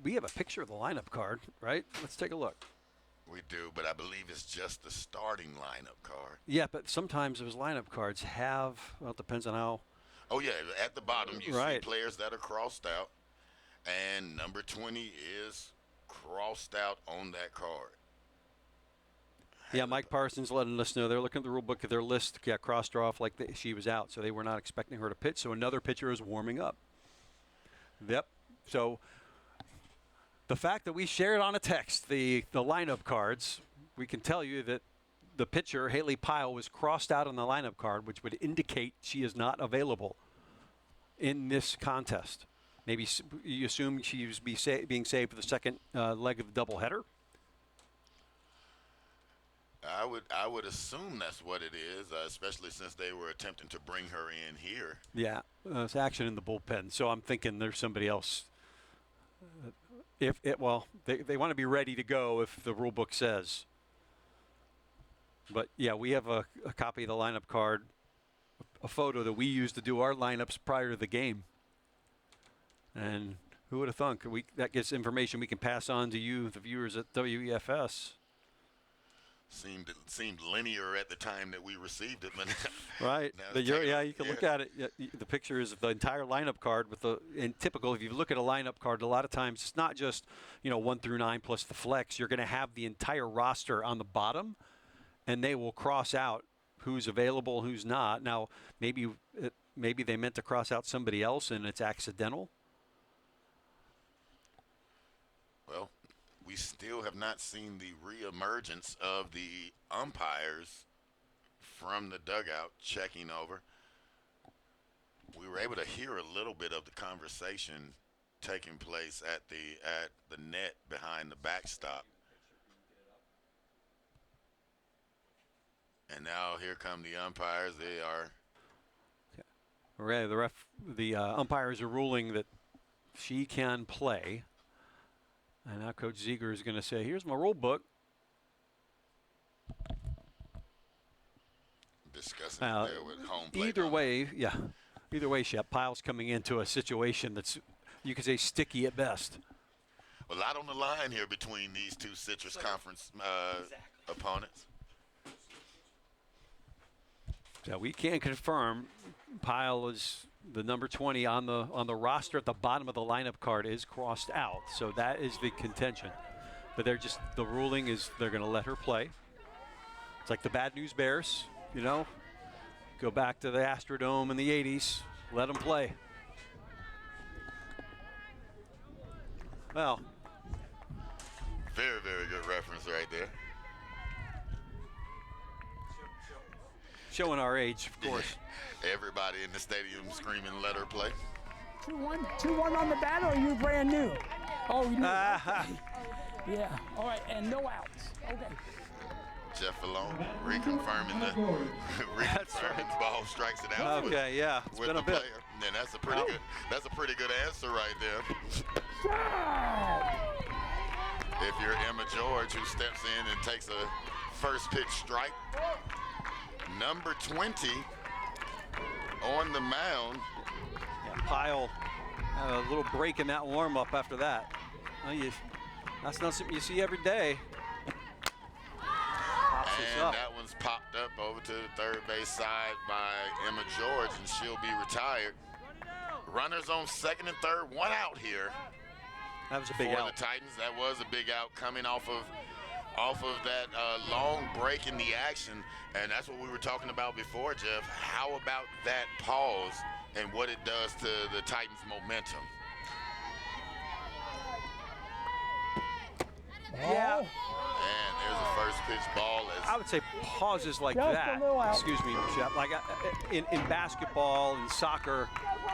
we have a picture of the lineup card, right? Let's take a look. We do, but I believe it's just the starting lineup card. Yeah, but sometimes those lineup cards have, well, it depends on how. Oh, yeah, at the bottom you right. see players that are crossed out. And number 20 is crossed out on that card. Yeah, Mike Parsons letting us know they're looking at the rule book. Their list got crossed off like she was out, so they were not expecting her to pitch. So another pitcher is warming up. Yep. So the fact that we shared on a text the lineup cards, we can tell you that the pitcher, Haley Pyle, was crossed out on the lineup card, which would indicate she is not available in this contest. Maybe you assume she was being saved for the second leg of the doubleheader? I would assume that's what it is, especially since they were attempting to bring her in here. Yeah, it's action in the bullpen. So I'm thinking there's somebody else They want to be ready to go if the rule book says. But yeah, we have a copy of the lineup card, a photo that we use to do our lineups prior to the game. And who would have thunk? That gets information we can pass on to you, the viewers at WEFS. Seemed linear at the time that we received it, but right. You can look at it. The picture is of the entire lineup card and typical. If you look at a lineup card, a lot of times it's not just 1 through 9 plus the flex. You're going to have the entire roster on the bottom, and they will cross out who's available, who's not. Now maybe they meant to cross out somebody else and it's accidental. Well, we still have not seen the reemergence of the umpires from the dugout checking over. We were able to hear a little bit of the conversation taking place at the net behind the backstop. And now here come the umpires. They are. Right, the umpires are ruling that she can play. And now Coach Ziegler is going to say, here's my rule book. Discussing there with home plate. Either way, Shep, Pyle's coming into a situation that's, you could say, sticky at best. A lot on the line here between these two Citrus Conference opponents. So we can confirm Pyle is the number 20 on the roster at the bottom of the lineup card is crossed out. So that is the contention. But the ruling is they're going to let her play. It's like the Bad News Bears, Go back to the Astrodome in the 80s. Let them play. Well. Very, very good reference right there. Showing our age, of course. Everybody in the stadium screaming, let her play. 2-1. 2-1 on the bat, or are you brand new? Oh, you new. Yeah. All right, and no outs. Okay. Jeff Alone reconfirming the ball strikes it out. Okay, yeah. It's with been the a bit. player. And that's a pretty good. That's a pretty good answer right there. If you're Emma George, who steps in and takes a first pitch strike. Number 20 on the mound. Yeah, Pyle had a little break in that warm-up after that. That's not something you see every day. And that one's popped up over to the third base side by Emma George, and she'll be retired. Runners on second and third, one out here. That was a big out. For the Titans, that was a big out coming off of that long break in the action, and that's what we were talking about before, Jeff. How about that pause and what it does to the Titans' momentum? Yeah. And there's a first pitch ball. I would say pauses like Just that. a little out. Excuse me, Shep. Like in basketball and soccer,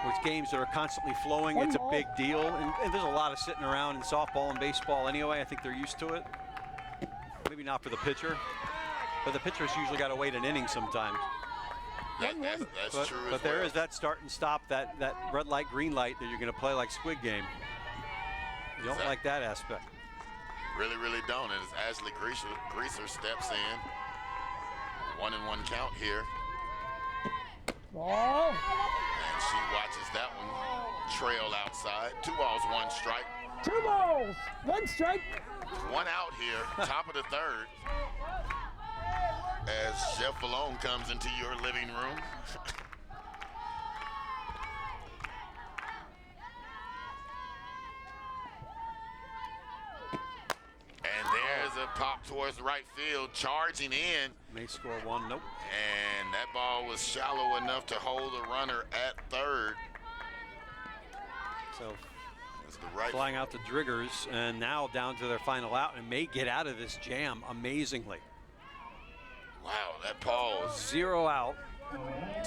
with games that are constantly flowing, it's a big deal. And there's a lot of sitting around in softball and baseball anyway. I think they're used to it. Maybe not for the pitcher, but the pitcher's usually got to wait an inning sometimes. That's true. But there is that start and stop, that red light, green light that you're going to play like Squid Game. You don't like that aspect. Really, really don't. And as Ashley Greaser steps in, 1-1 count here. Ball. And she watches that one trail outside. 2 balls, 1 strike. 2 balls, 1 strike. 1 out here, top of the third. As Jeff Malone comes into your living room. And there's a pop towards the right field, charging in. May score 1, nope. And that ball was shallow enough to hold a runner at third. So right flying out to Driggers, and now down to their final out, and may get out of this jam amazingly. Wow, that pause. 0 out,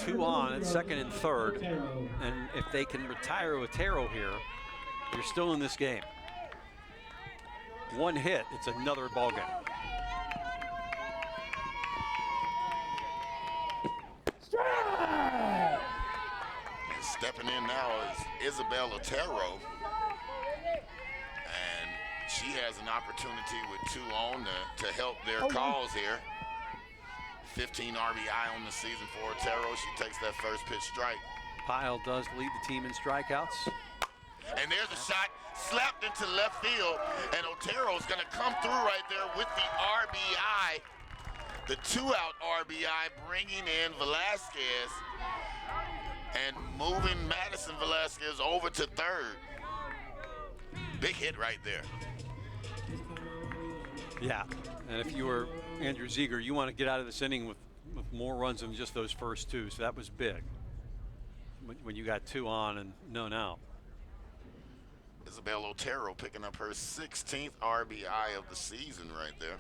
2 on at second and third. And if they can retire Otero here, you're still in this game. 1 hit, it's another ball game. Strike! And stepping in now is Isabel Otero. she has an opportunity with 2 on to help their cause here. 15 RBI on the season for Otero. She takes that first pitch strike. Pyle does lead the team in strikeouts. And there's a shot slapped into left field, and Otero's going to come through right there with the RBI. The 2-out RBI, bringing in Velasquez and moving Madison Velasquez over to third. Big hit right there. Yeah, and if you were Andrew Ziegler, you want to get out of this inning with more runs than just those first 2, so that was big. When you got 2 on and none out. Isabel Otero picking up her 16th RBI of the season right there.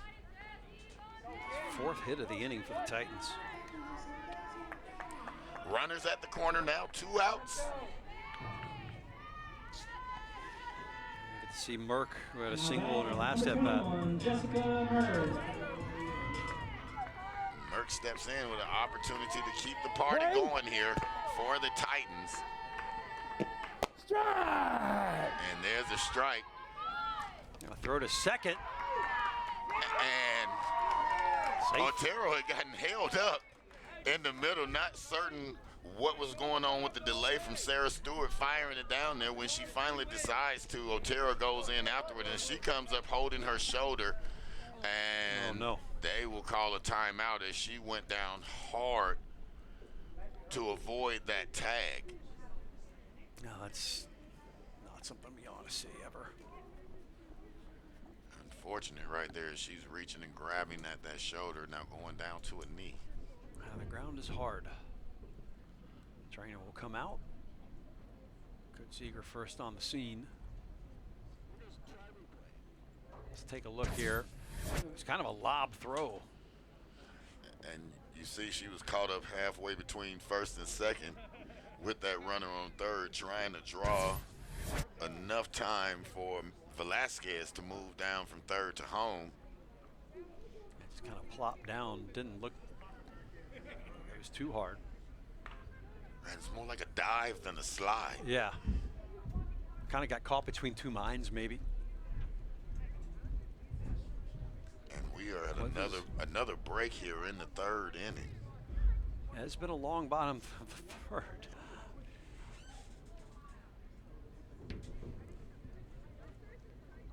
4th hit of the inning for the Titans. Runners at the corner now, 2 outs. You get to see Merck, who had a single in her last at-bat. Merck steps in with an opportunity to keep the party going here for the Titans. Strike! And there's a strike. Now throw to second. And safe. Otero had gotten held up in the middle, not certain what was going on with the delay from Sarah Stewart firing it down there. When she finally decides to, Otero goes in afterward, and she comes up holding her shoulder. And they will call a timeout as she went down hard to avoid that tag. No, that's not something we ought to see ever. Unfortunate right there. She's reaching and grabbing at that shoulder, now going down to a knee. The ground is hard. Trainer will come out. Good Ziegler first on the scene. Let's take a look here. It's kind of a lob throw. And you see she was caught up halfway between first and second with that runner on third, trying to draw enough time for Velasquez to move down from third to home. It just kind of plopped down, didn't look, it was too hard. And it's more like a dive than a slide. Yeah. Kind of got caught between 2 minds, maybe. And we are at another break here in the 3rd inning. Yeah, it's been a long bottom of the 3rd.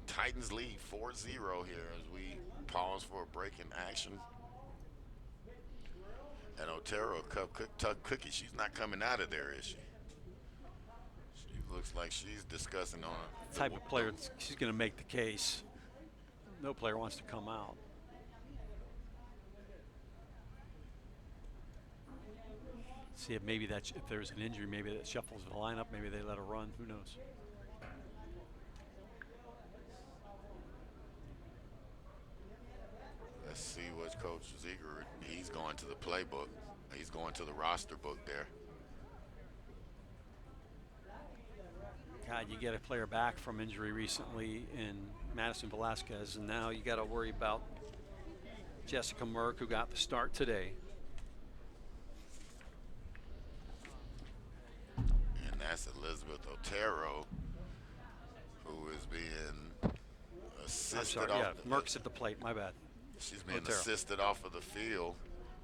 Titans lead 4-0 here as we pause for a break in action. And Otero, Tug Cookie, she's not coming out of there, is she? She looks like she's discussing on The type of player, she's going to make the case. No player wants to come out. See if maybe if there's an injury, maybe that shuffles the lineup, maybe they let her run, who knows? Let's see what Coach Ziegler, he's going to the playbook. He's going to the roster book there. God, you get a player back from injury recently in Madison Velasquez, and now you got to worry about Jessica Merck, who got the start today. And that's Elizabeth Otero, who is being assisted off. Merck's at the plate, my bad. She's being assisted off of the field,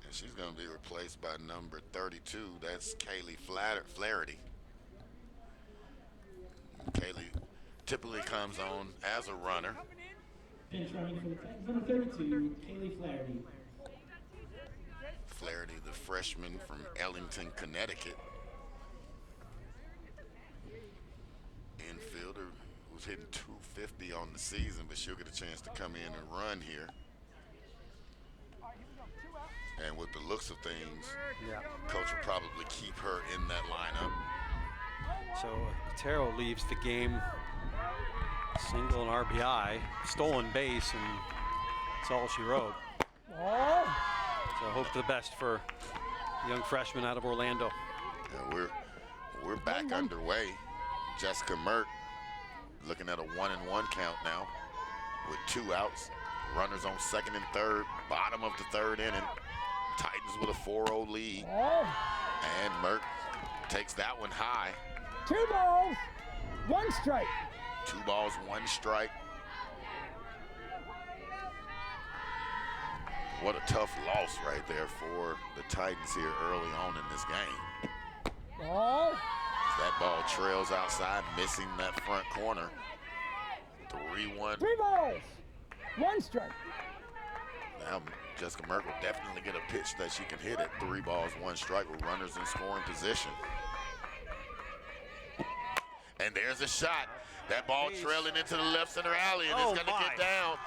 and she's going to be replaced by number 32. That's Kaylee Flaherty. Kaylee typically comes on as a runner. Pinch running for the Titans, number 32, Kaylee Flaherty. Flaherty, the freshman from Ellington, Connecticut. Infielder who's hitting 250 on the season, but she'll get a chance to come in and run here. And with the looks of things, Coach will probably keep her in that lineup. So Otero leaves the game single and RBI, stolen base, and that's all she wrote. So hope for the best for the young freshman out of Orlando. Yeah, we're back underway. Jessica Merck looking at a 1-1 count now with 2 outs. Runners on second and third, bottom of the 3rd inning. Titans with a 4-0 lead. And Merck takes that one high. 2 balls, 1 strike. 2 balls, 1 strike. What a tough loss right there for the Titans here early on in this game. Ball. That ball trails outside, missing that front corner. 3-1. 3 balls. 1 strike. Now Jessica Merck will definitely get a pitch that she can hit at 3 balls, 1 strike with runners in scoring position. And there's a shot. That ball trailing into the left center alley, and it's going to get down.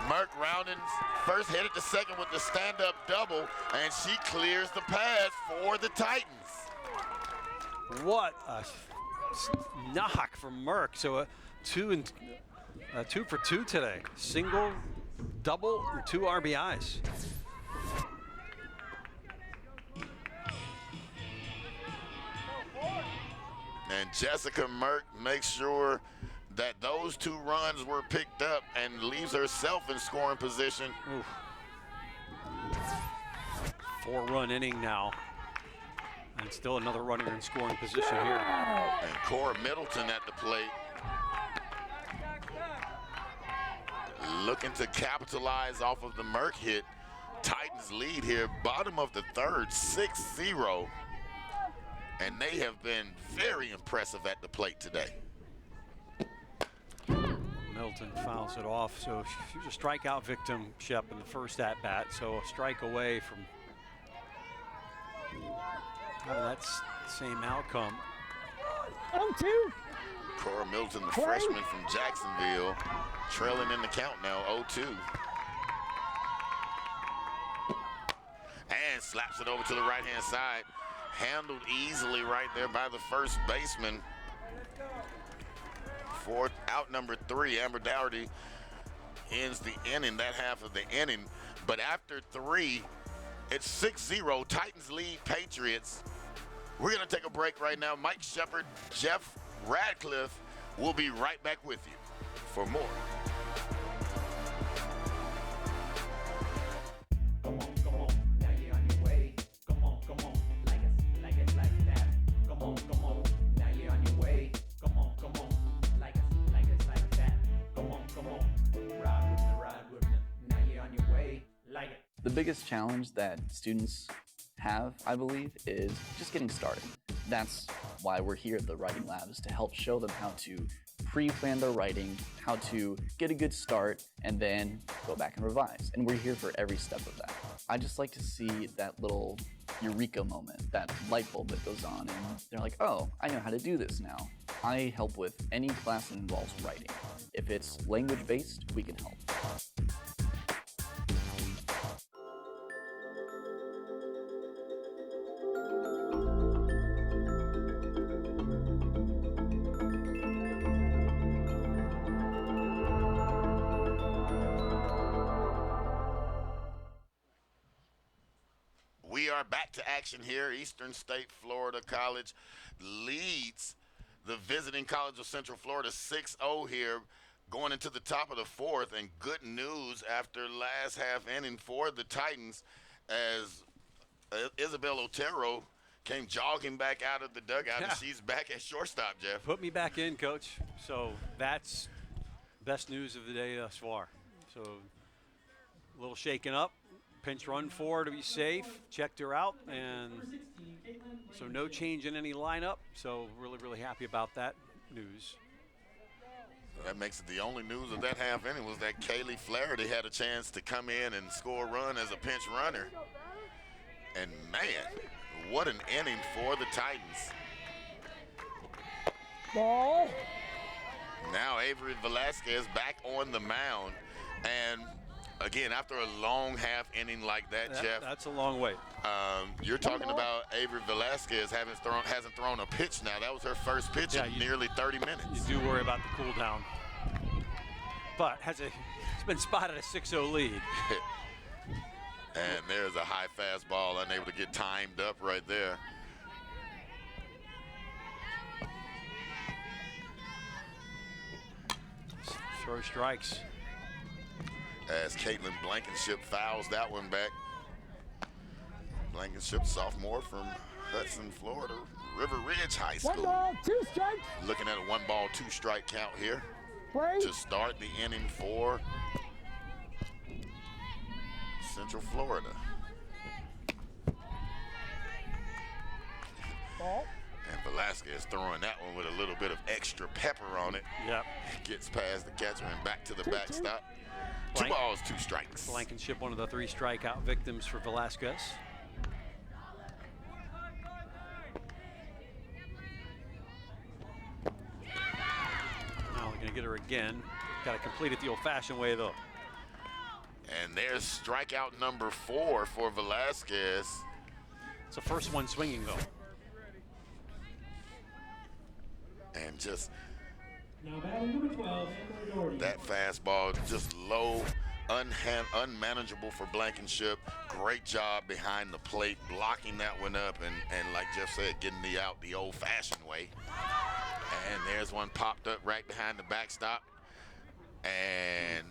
Merck rounding first, headed to second with the stand-up double, and she clears the pass for the Titans. What a knock from Merck. So 2 for 2 today. Single, double, and 2 RBIs. And Jessica Merck makes sure that those 2 runs were picked up and leaves herself in scoring position. Oof. 4-run inning now. And still another runner in scoring position here. And Cora Middleton at the plate. Looking to capitalize off of the Merck hit. Titans lead here, bottom of the 3rd, 6-0. And they have been very impressive at the plate today. Middleton fouls it off, so she was a strikeout victim, Shep, in the first at-bat, so a strike away from having that same outcome. 0-2. Cora Middleton, the freshman from Jacksonville, trailing in the count now, 0-2. And slaps it over to the right-hand side. Handled easily right there by the first baseman. For out number 3, Amber Dougherty ends the inning, that half of the inning. But after 3, it's 6-0. Titans lead Patriots. We're going to take a break right now. Mike Shepard, Jeff Radcliffe will be right back with you for more. The biggest challenge that students have, I believe, is just getting started. That's why we're here at the Writing Lab, is to help show them how to pre-plan their writing, how to get a good start, and then go back and revise. And we're here for every step of that. I just like to see that little eureka moment, that light bulb that goes on, and they're like, oh, I know how to do this now. I help with any class that involves writing. If it's language-based, we can help. We are back to action here. Eastern State Florida College leads the visiting College of Central Florida 6-0 here, going into the top of the 4th. And good news after last half inning for the Titans, as Isabel Otero came jogging back out of the dugout, and she's back at shortstop, Jeff. Put me back in, Coach. So that's best news of the day thus far. So a little shaken up. Pinch run for to be safe, checked her out, and so no change in any lineup. So really, really happy about that news. That makes it the only news of that half inning was that Kaylee Flaherty had a chance to come in and score a run as a pinch runner. And man, what an inning for the Titans. Ball. Now Avery Velasquez back on the mound, and again, after a long half inning like that, Jeff. That's a long way. You're talking about Avery Velasquez hasn't thrown a pitch now. That was her first pitch in nearly 30 minutes. You do worry about the cool down. But it's been spotted a 6-0 lead. And there's a high fastball, unable to get timed up right there. Throw strikes. As Caitlin Blankenship fouls that one back. Blankenship, sophomore from Hudson, Florida, River Ridge High School. 1 ball, 2 strikes. Looking at a 1 ball, 2 strike count here Play. to start the inning for Central Florida. Ball. And Velasquez throwing that one with a little bit of extra pepper on it. Yep. Gets past the catcher and back to the backstop. 2 balls, 2 strikes. Blankenship, one of the 3 strikeout victims for Velasquez. Now we're going to get her again. Got to complete it the old-fashioned way, though. And there's strikeout number 4 for Velasquez. It's the first one swinging, though. And just Now batting number 12, Amber Doherty. that fastball, just low, unmanageable for Blankenship. Great job behind the plate, blocking that one up, and like Jeff said, getting the out the old-fashioned way. And there's one popped up right behind the backstop. And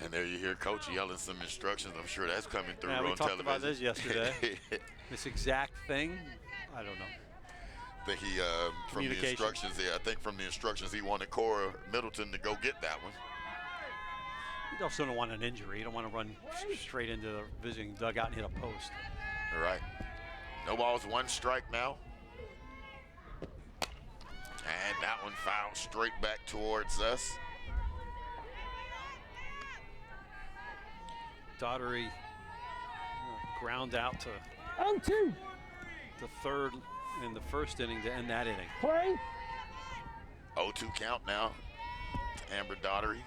and there you hear Coach yelling some instructions. I'm sure that's coming through on we talked television. about this yesterday. This exact thing, I don't know. I think he, from the instructions, I think from the instructions he wanted Cora Middleton to go get that one. You also don't want an injury. You don't want to run straight into the visiting dugout and hit a post. All right. No balls, 1 strike now. And that one fouled straight back towards us. Daughtery ground out to 0-2. the third in the first inning to end that inning. Play. 0-2 count now to Amber Daughtery.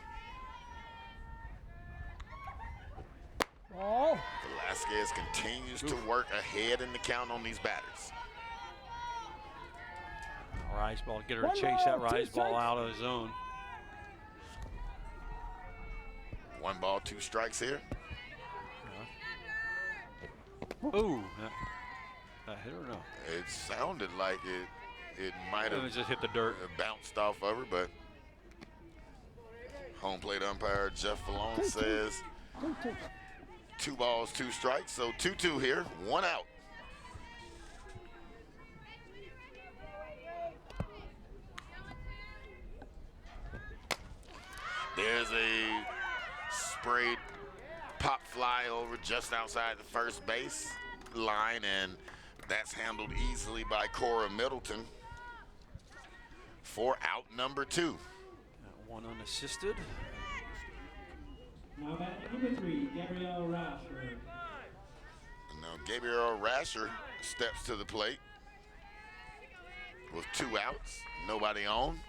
Ball. Velasquez continues to work ahead in the count on these batters. Rise ball, get her to 1 chase that ball, 2 rise ball strikes. out of the zone. 1 ball, 2 strikes here. Ooh, that hit or no? It sounded like it might have just hit the dirt. Bounced off of her, but home plate umpire Jeff Falone says 2 balls, 2 strikes. So 2-2 here, 1 out. There's a sprayed pop fly over just outside the first base line, and that's handled easily by Cora Middleton for out number 2. Got 1 unassisted. Now batting number 3, Gabrielle Rasher. Now Gabrielle Rasher steps to the plate with 2 outs, nobody on.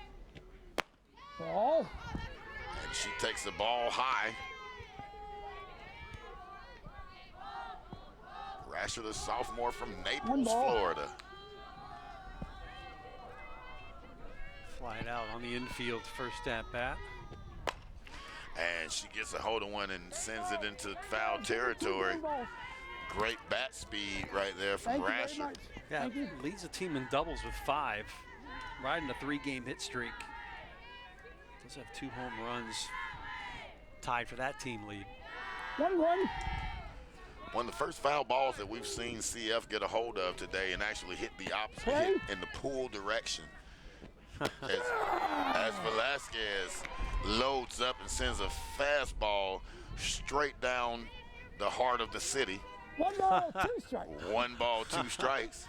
Ball. And she takes the ball high. Rasher, the sophomore from Naples, Florida. Fly it out on the infield first at bat. And she gets a hold of one and sends it into foul territory. Great bat speed right there from Rasher. Yeah, leads the team in doubles with 5, riding a 3-game hit streak. Does have 2 home runs, tied for that team lead. 1-1. One of the first foul balls that we've seen CF get a hold of today and actually hit the opposite, hit in the pull direction. as Velasquez loads up and sends a fastball straight down the heart of the city. 1 ball, 2 strikes. 1 ball, 2 strikes.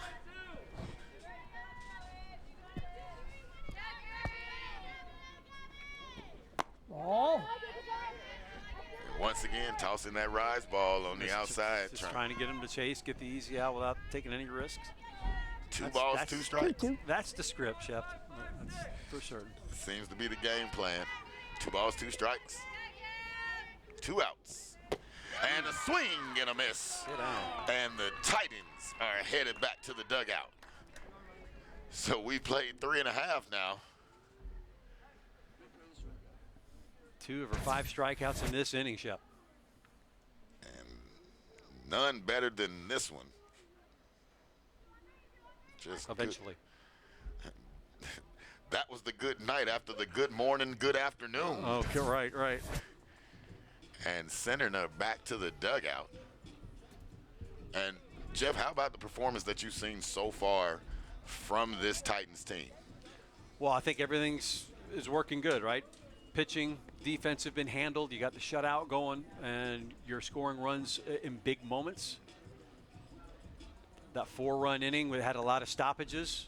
Ball. And once again, tossing that rise ball on the outside. Just trying to get him to chase, get the easy out without taking any risks. 2 balls, 2 strikes. That's the script, Shep. That's for certain. Seems to be the game plan. 2 balls, 2 strikes. 2 outs. And a swing and a miss. And the Titans are headed back to the dugout. So we played 3.5 now. 2 of her 5 strikeouts in this inning, Shep. And none better than this one. Just eventually. That was the good night after the good morning, good afternoon. Oh, right. And sending her back to the dugout. And Jeff, how about the performance that you've seen so far from this Titans team? Well, I think everything's is working good, right? pitching, defense have been handled. You got the shutout going, and you're scoring runs in big moments. That 4-run inning, we had a lot of stoppages.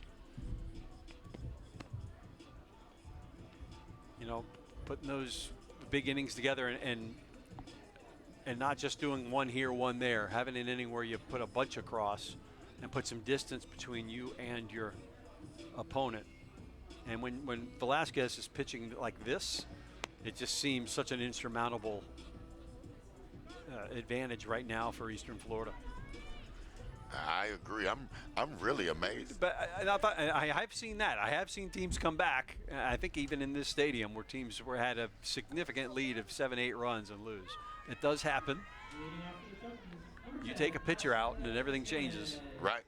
You know, putting those big innings together and not just doing one here, one there. Having an inning where you put a bunch across and put some distance between you and your opponent. And when Velasquez is pitching like this, it just seems such an insurmountable advantage right now for Eastern Florida. I agree. I'm really amazed. But I have seen that. I have seen teams come back. I think even in this stadium where teams had a significant lead of 7-8 runs and lose. It does happen. You take a pitcher out and then everything changes. Right.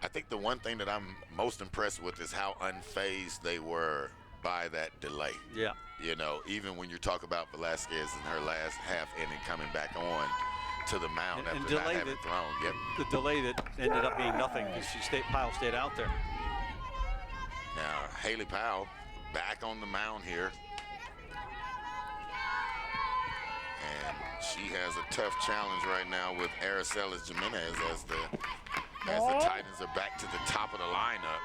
I think the one thing that I'm most impressed with is how unfazed they were by that delay. Yeah. You know, even when you talk about Velasquez in her last half inning coming back on to the mound and after not having thrown. Yep. The delay that ended up being nothing because Powell stayed out there. Now, Haley Powell back on the mound here. And she has a tough challenge right now with Aracelis Jimenez as the Titans are back to the top of the lineup.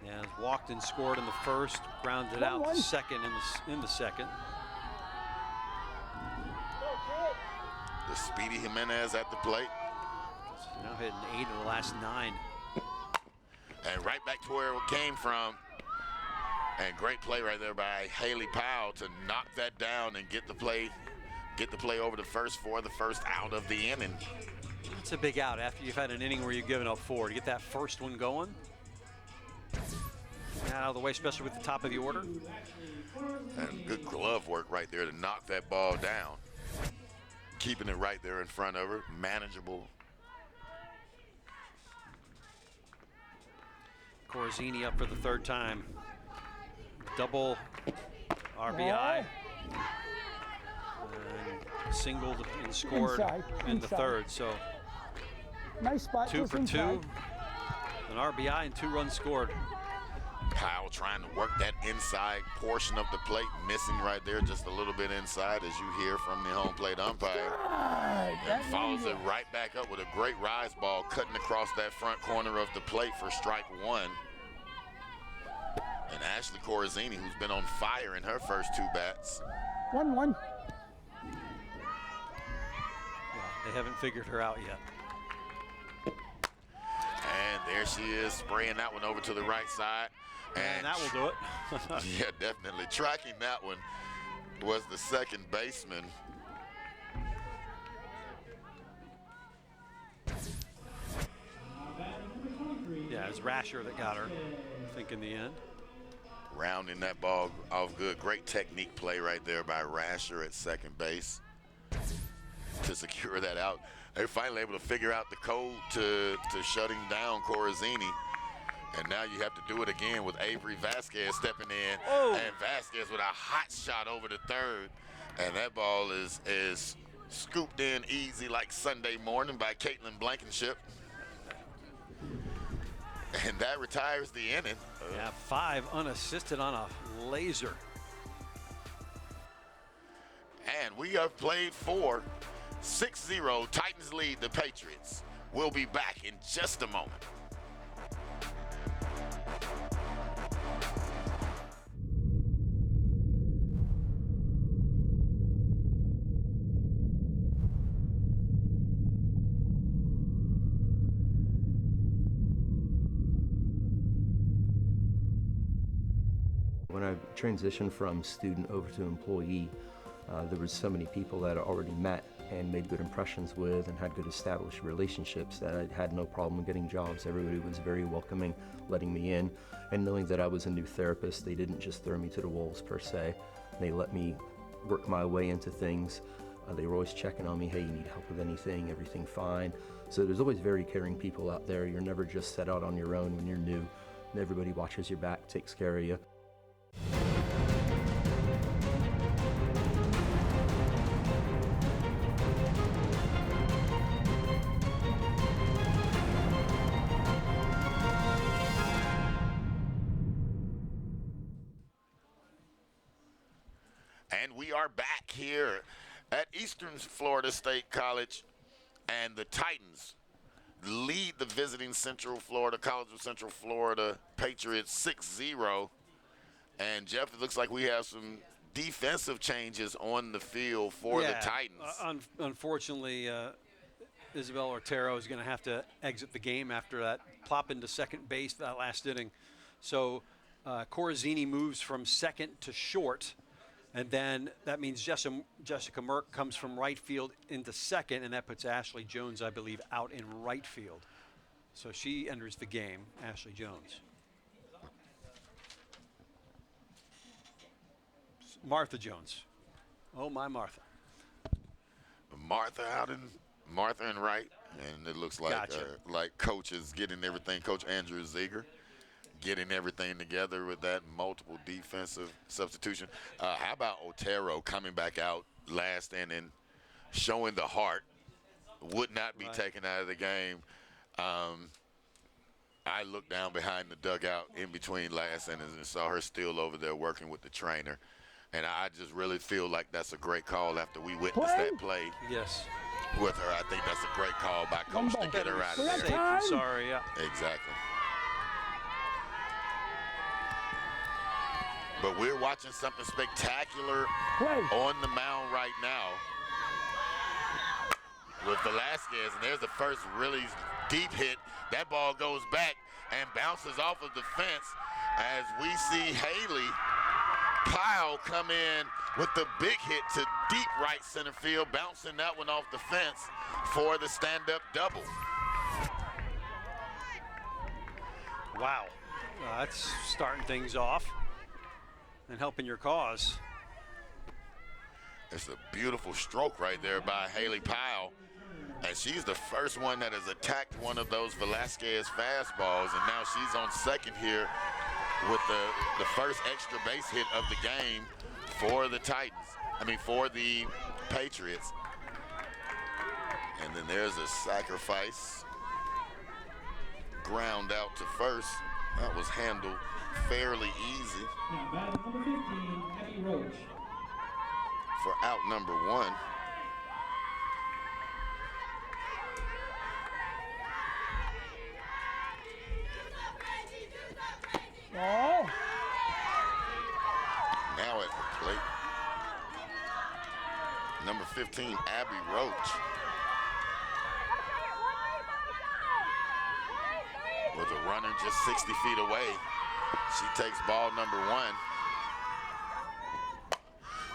Yeah, walked and scored in the first, grounded out the second in the second. The speedy Jimenez at the plate. Now hitting 8 of the last 9. And right back to where it came from. And great play right there by Haley Powell to knock that down and get the play over to first for the first out of the inning. That's a big out after you've had an inning where you've given up 4. To get that first one going. Out of the way, especially with the top of the order. And good glove work right there to knock that ball down. Keeping it right there in front of her, manageable. Corazzini up for the 3rd time. Double RBI. And singled and scored in the 3rd. So nice spot. 2 for 2. An RBI and 2 runs scored. Powell trying to work that inside portion of the plate, missing right there just a little bit inside as you hear from the home plate umpire. And follows it right back up with a great rise ball cutting across that front corner of the plate for strike 1. And Ashley Corazzini, who's been on fire in her first 2 bats. 1-1. Yeah, they haven't figured her out yet. And there she is, spraying that one over to the right side. And that will do it. Yeah, definitely. Tracking that one was the second baseman. Yeah, it's Rasher that got her, I think, in the end. Rounding that ball off good. Great technique play right there by Rasher at second base to secure that out. They're finally able to figure out the code to shutting down Corazzini. And now you have to do it again with Avery Vasquez stepping in. Oh. And Vasquez with a hot shot over to 3rd. And that ball is scooped in easy like Sunday morning by Caitlin Blankenship. And that retires the inning. Yeah, 5 unassisted on a laser. And we have played 4. 6-0, Titans lead the Patriots. We'll be back in just a moment. When I transitioned from student over to employee, there was so many people that I already met and made good impressions with and had good established relationships that I had no problem getting jobs. Everybody was very welcoming, letting me in, and knowing that I was a new therapist, they didn't just throw me to the wolves per se. They let me work my way into things. They were always checking on me, hey, you need help with anything, everything fine. So there's always very caring people out there. You're never just set out on your own when you're new. And everybody watches your back, takes care of you. are back here at Eastern Florida State College, and the Titans lead the visiting College of Central Florida Patriots 6-0. And Jeff, it looks like we have some defensive changes on the field for the Titans. Unfortunately, Isabel Otero is going to have to exit the game after that plop into second base that last inning. So Corazzini moves from second to short, and then that means Jessica Merck comes from right field into second, and that puts Ashley Jones, I believe, out in right field. So she enters the game, Ashley Jones. Martha Jones. Oh, my Martha. Martha and right, and it looks like like Coach is getting everything. Coach Andrew Ziegler getting everything together with that multiple defensive substitution. How about Otero coming back out last inning, showing the heart, would not be taken out of the game. I looked down behind the dugout in between last innings and saw her still over there working with the trainer. And I just really feel like that's a great call after we witnessed that play. Yes. With her, I think that's a great call by Coach to get her out of there. Safe, sorry, yeah. Exactly. But we're watching something spectacular on the mound right now with Velasquez, and there's the first really deep hit. That ball goes back and bounces off of the fence as we see Haley Pyle come in with the big hit to deep right center field, bouncing that one off the fence for the stand-up double. Wow, that's starting things off and helping your cause. It's a beautiful stroke right there by Haley Pyle. And she's the first one that has attacked one of those Velasquez fastballs, and now she's on second here with the first extra base hit of the game for the for the Patriots. And then there's a sacrifice. Ground out to first. That was handled fairly easy. Now, batting number 15, Abby Roach. For out number 1. Oh. Now at the plate, number 15, Abby Roach. With a runner just 60 feet away. She takes ball number 1.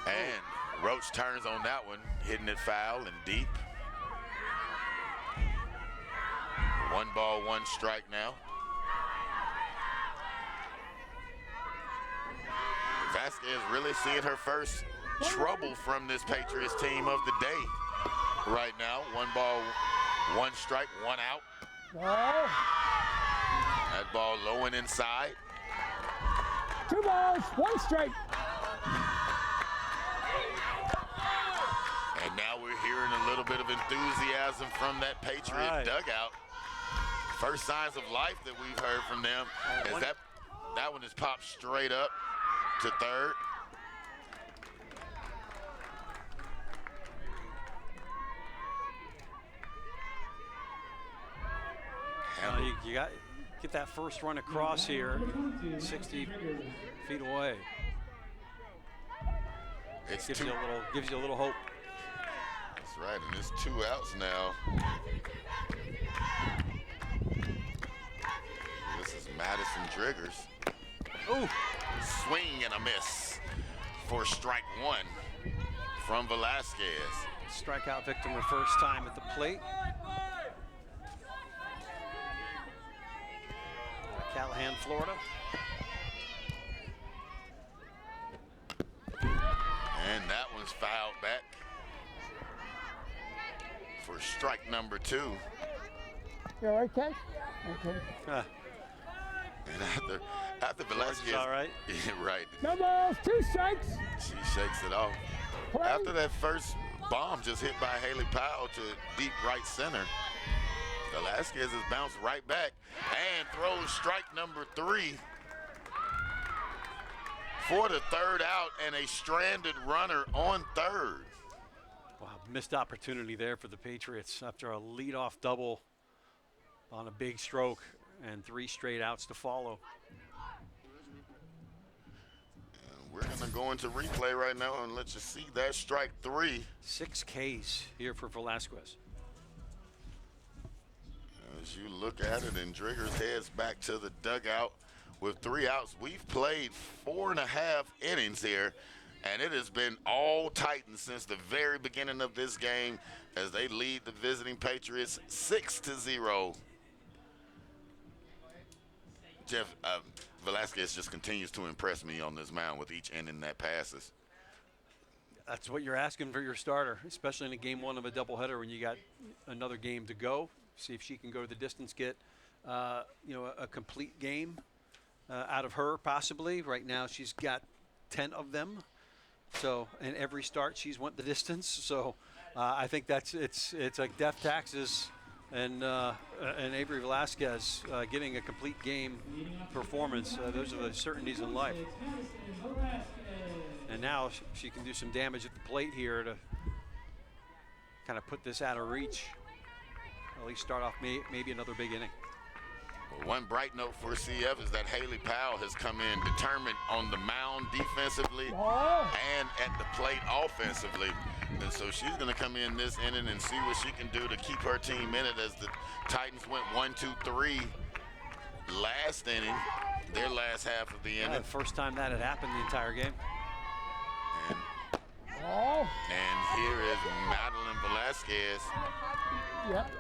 And Roach turns on that one, hitting it foul and deep. 1 ball, 1 strike now. Vasquez really seeing her first trouble from this Patriots team of the day right now. 1 ball, 1 strike, 1 out. That ball low and inside. 2 balls, 1 strike. And now we're hearing a little bit of enthusiasm from that Patriot dugout. First signs of life that we've heard from them is that one is popped straight up to third. You got get that first run across here, 60 feet away. It gives you a little hope. That's right, and it's 2 outs now. This is Madison Driggers. Ooh. Swing and a miss for strike 1 from Velasquez. Strikeout victim her first time at the plate. Callahan, Florida. And that one's fouled back for strike number 2. You all right, Ken? Okay. And after Velasquez, all right. Right. No balls, 2 strikes. She shakes it off. After that first bomb just hit by Haley Powell to deep right center, Velasquez has bounced right back and throws strike number 3 for the third out and a stranded runner on third. Wow, missed opportunity there for the Patriots after a leadoff double on a big stroke and 3 straight outs to follow. And we're going to go into replay right now and let you see that strike 3. 6 Ks here for Velasquez. As you look at it, and Driggers heads back to the dugout with 3 outs. We've played 4.5 innings here, and it has been all Titans since the very beginning of this game as they lead the visiting Patriots 6-0. Jeff, Velasquez just continues to impress me on this mound with each inning that passes. That's what you're asking for your starter, especially in a game 1 of a doubleheader when you got another game to go. See if she can go the distance, get a complete game out of her possibly. Right now she's got 10 of them. So in every start she's went the distance. So I think it's like death taxes and Avery Velasquez getting a complete game performance. Those are the certainties in life. And now she can do some damage at the plate here to kind of put this out of reach. At least start off maybe another big inning. Well, one bright note for CF is that Haley Powell has come in determined on the mound defensively and at the plate offensively. And so she's going to come in this inning and see what she can do to keep her team in it as the Titans went 1-2-3 last inning, their last half of the inning. First time that had happened the entire game. And here is Madeline Velasquez. Yep.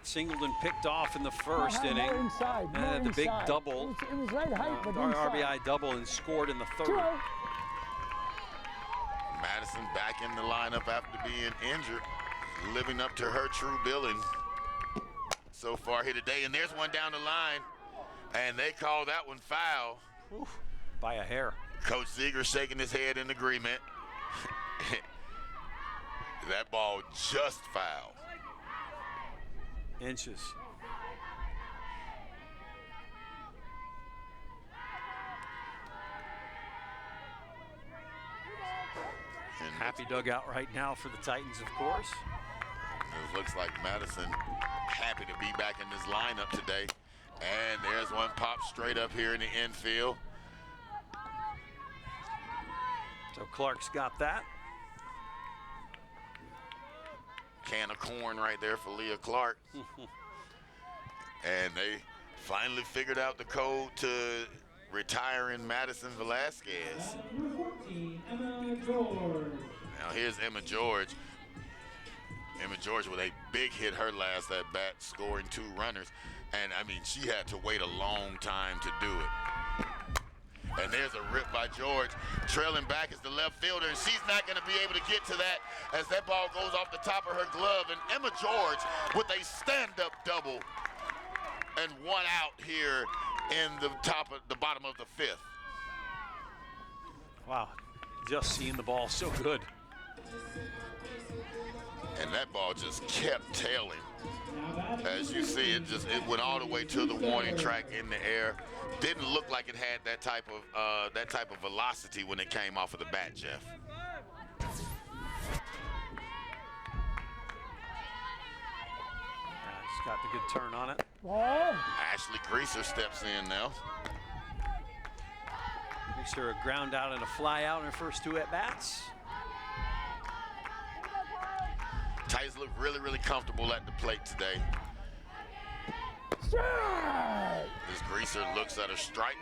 Singled and picked off in the first inning. Inside, and the big double. It was right height, but inside. RBI double and scored in the third. 2-0. Madison back in the lineup after being injured, living up to her true billing so far here today. And there's one down the line, and they call that one foul. Oof, by a hair. Coach Ziegler shaking his head in agreement. That ball just fouled. Inches. And happy dugout right now for the Titans, of course. It looks like Madison happy to be back in this lineup today. And there's one pop straight up here in the infield. So Clark's got that. Can of corn right there for Leah Clark. And they finally figured out the code to retiring Madison Velasquez. Now here's Emma George. Emma George with a big hit her last at bat, scoring 2 runners. And I mean, she had to wait a long time to do it. And there's a rip by George. Trailing back is the left fielder, and she's not going to be able to get to that as that ball goes off the top of her glove. And Emma George with a stand-up double and 1 out here in the bottom of the 5th. Wow, just seeing the ball so good. And that ball just kept tailing. As you see, it went all the way to the warning track in the air. Didn't look like it had that type of velocity when it came off of the bat, Jeff. It's got the good turn on it. Ashley Greaser steps in now. Greaser a ground out and a fly out in her first 2 at-bats. Titans look really, really comfortable at the plate today. This Greaser looks at a strike.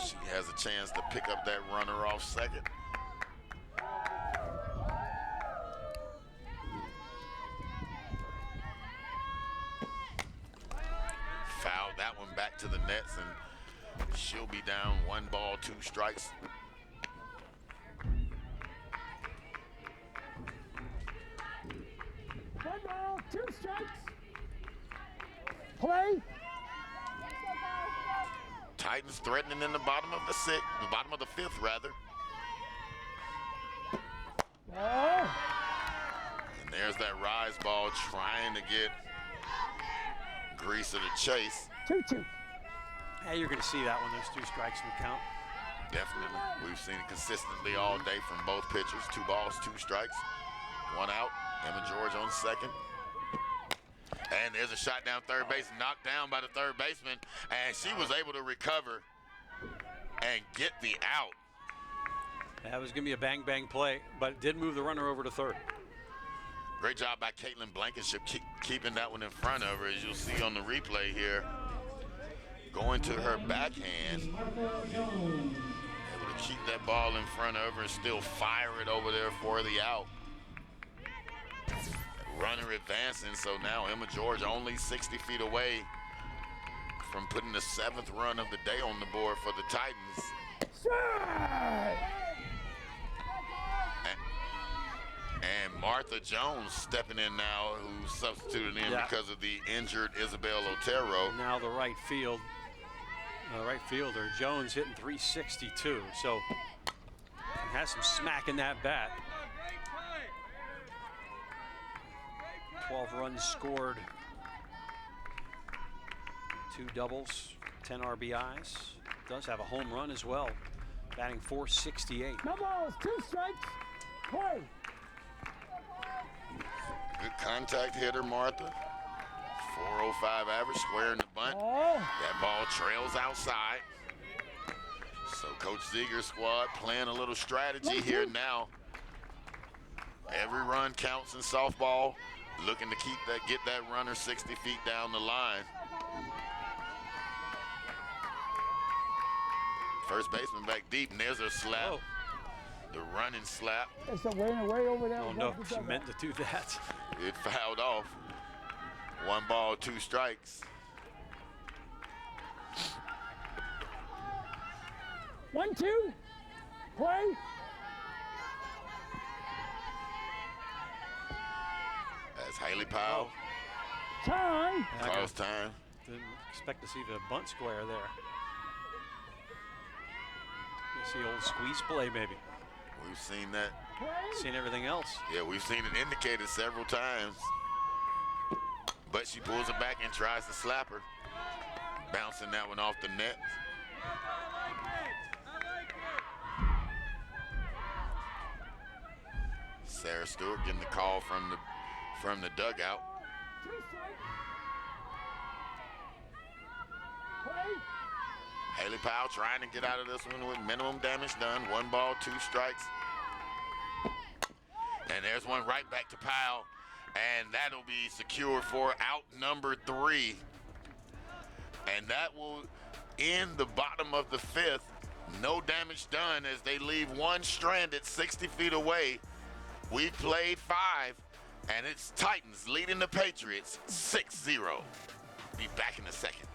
She has a chance to pick up that runner off second. Fouled that one back to the nets, and she'll be down 1 ball, 2 strikes. One ball, 2 strikes. Play. Titans threatening in the bottom of the 6th, the bottom of the 5th rather. And there's that rise ball trying to get Greaser to chase. 2-2. Yeah, you're going to see that when there's 2 strikes in the count. Definitely. We've seen it consistently all day from both pitchers. 2 balls, 2 strikes, 1 out. Emma George on second. And there's a shot down third base, knocked down by the third baseman, and she was able to recover and get the out. That was going to be a bang-bang play, but it did move the runner over to third. Great job by Caitlin Blankenship keeping that one in front of her, as you'll see on the replay here. Going to her backhand. Able to keep that ball in front of her and still fire it over there for the out. Runner advancing, so now Emma George only 60 feet away from putting the 7th run of the day on the board for the Titans. And Martha Jones stepping in now, who substituted in because of the injured Isabel Otero. Now the right fielder, Jones, hitting 362, so he has some smack in that bat. 12 runs scored, 2 doubles, 10 RBIs. Does have a home run as well, batting .468. No balls, 2 strikes, play. Good contact hitter, Martha. 405 average, square in the bunt. That ball trails outside. So Coach Ziegler's squad playing a little strategy here now. Every run counts in softball. Looking to get that runner 60 feet down the line. First baseman back deep, and there's a slap. The running slap. It's a way over there. Oh no, she meant to do that. It fouled off. 1 ball, 2 strikes. 1-2, play. That's Haley Powell. Time. Calls time. Didn't expect to see the bunt square there. You see old squeeze play maybe. We've seen that. Seen everything else. Yeah, we've seen it indicated several times. But she pulls it back and tries to slap her. Bouncing that one off the net. Sarah Stewart getting the call from the dugout. Haley Powell trying to get out of this one with minimum damage done. 1 ball, 2 strikes. And there's one right back to Powell. And that'll be secured for out number 3. And that will end the bottom of the 5th. No damage done as they leave 1 stranded 60 feet away. We've played 5, and it's Titans leading the Patriots 6-0. Be back in a second.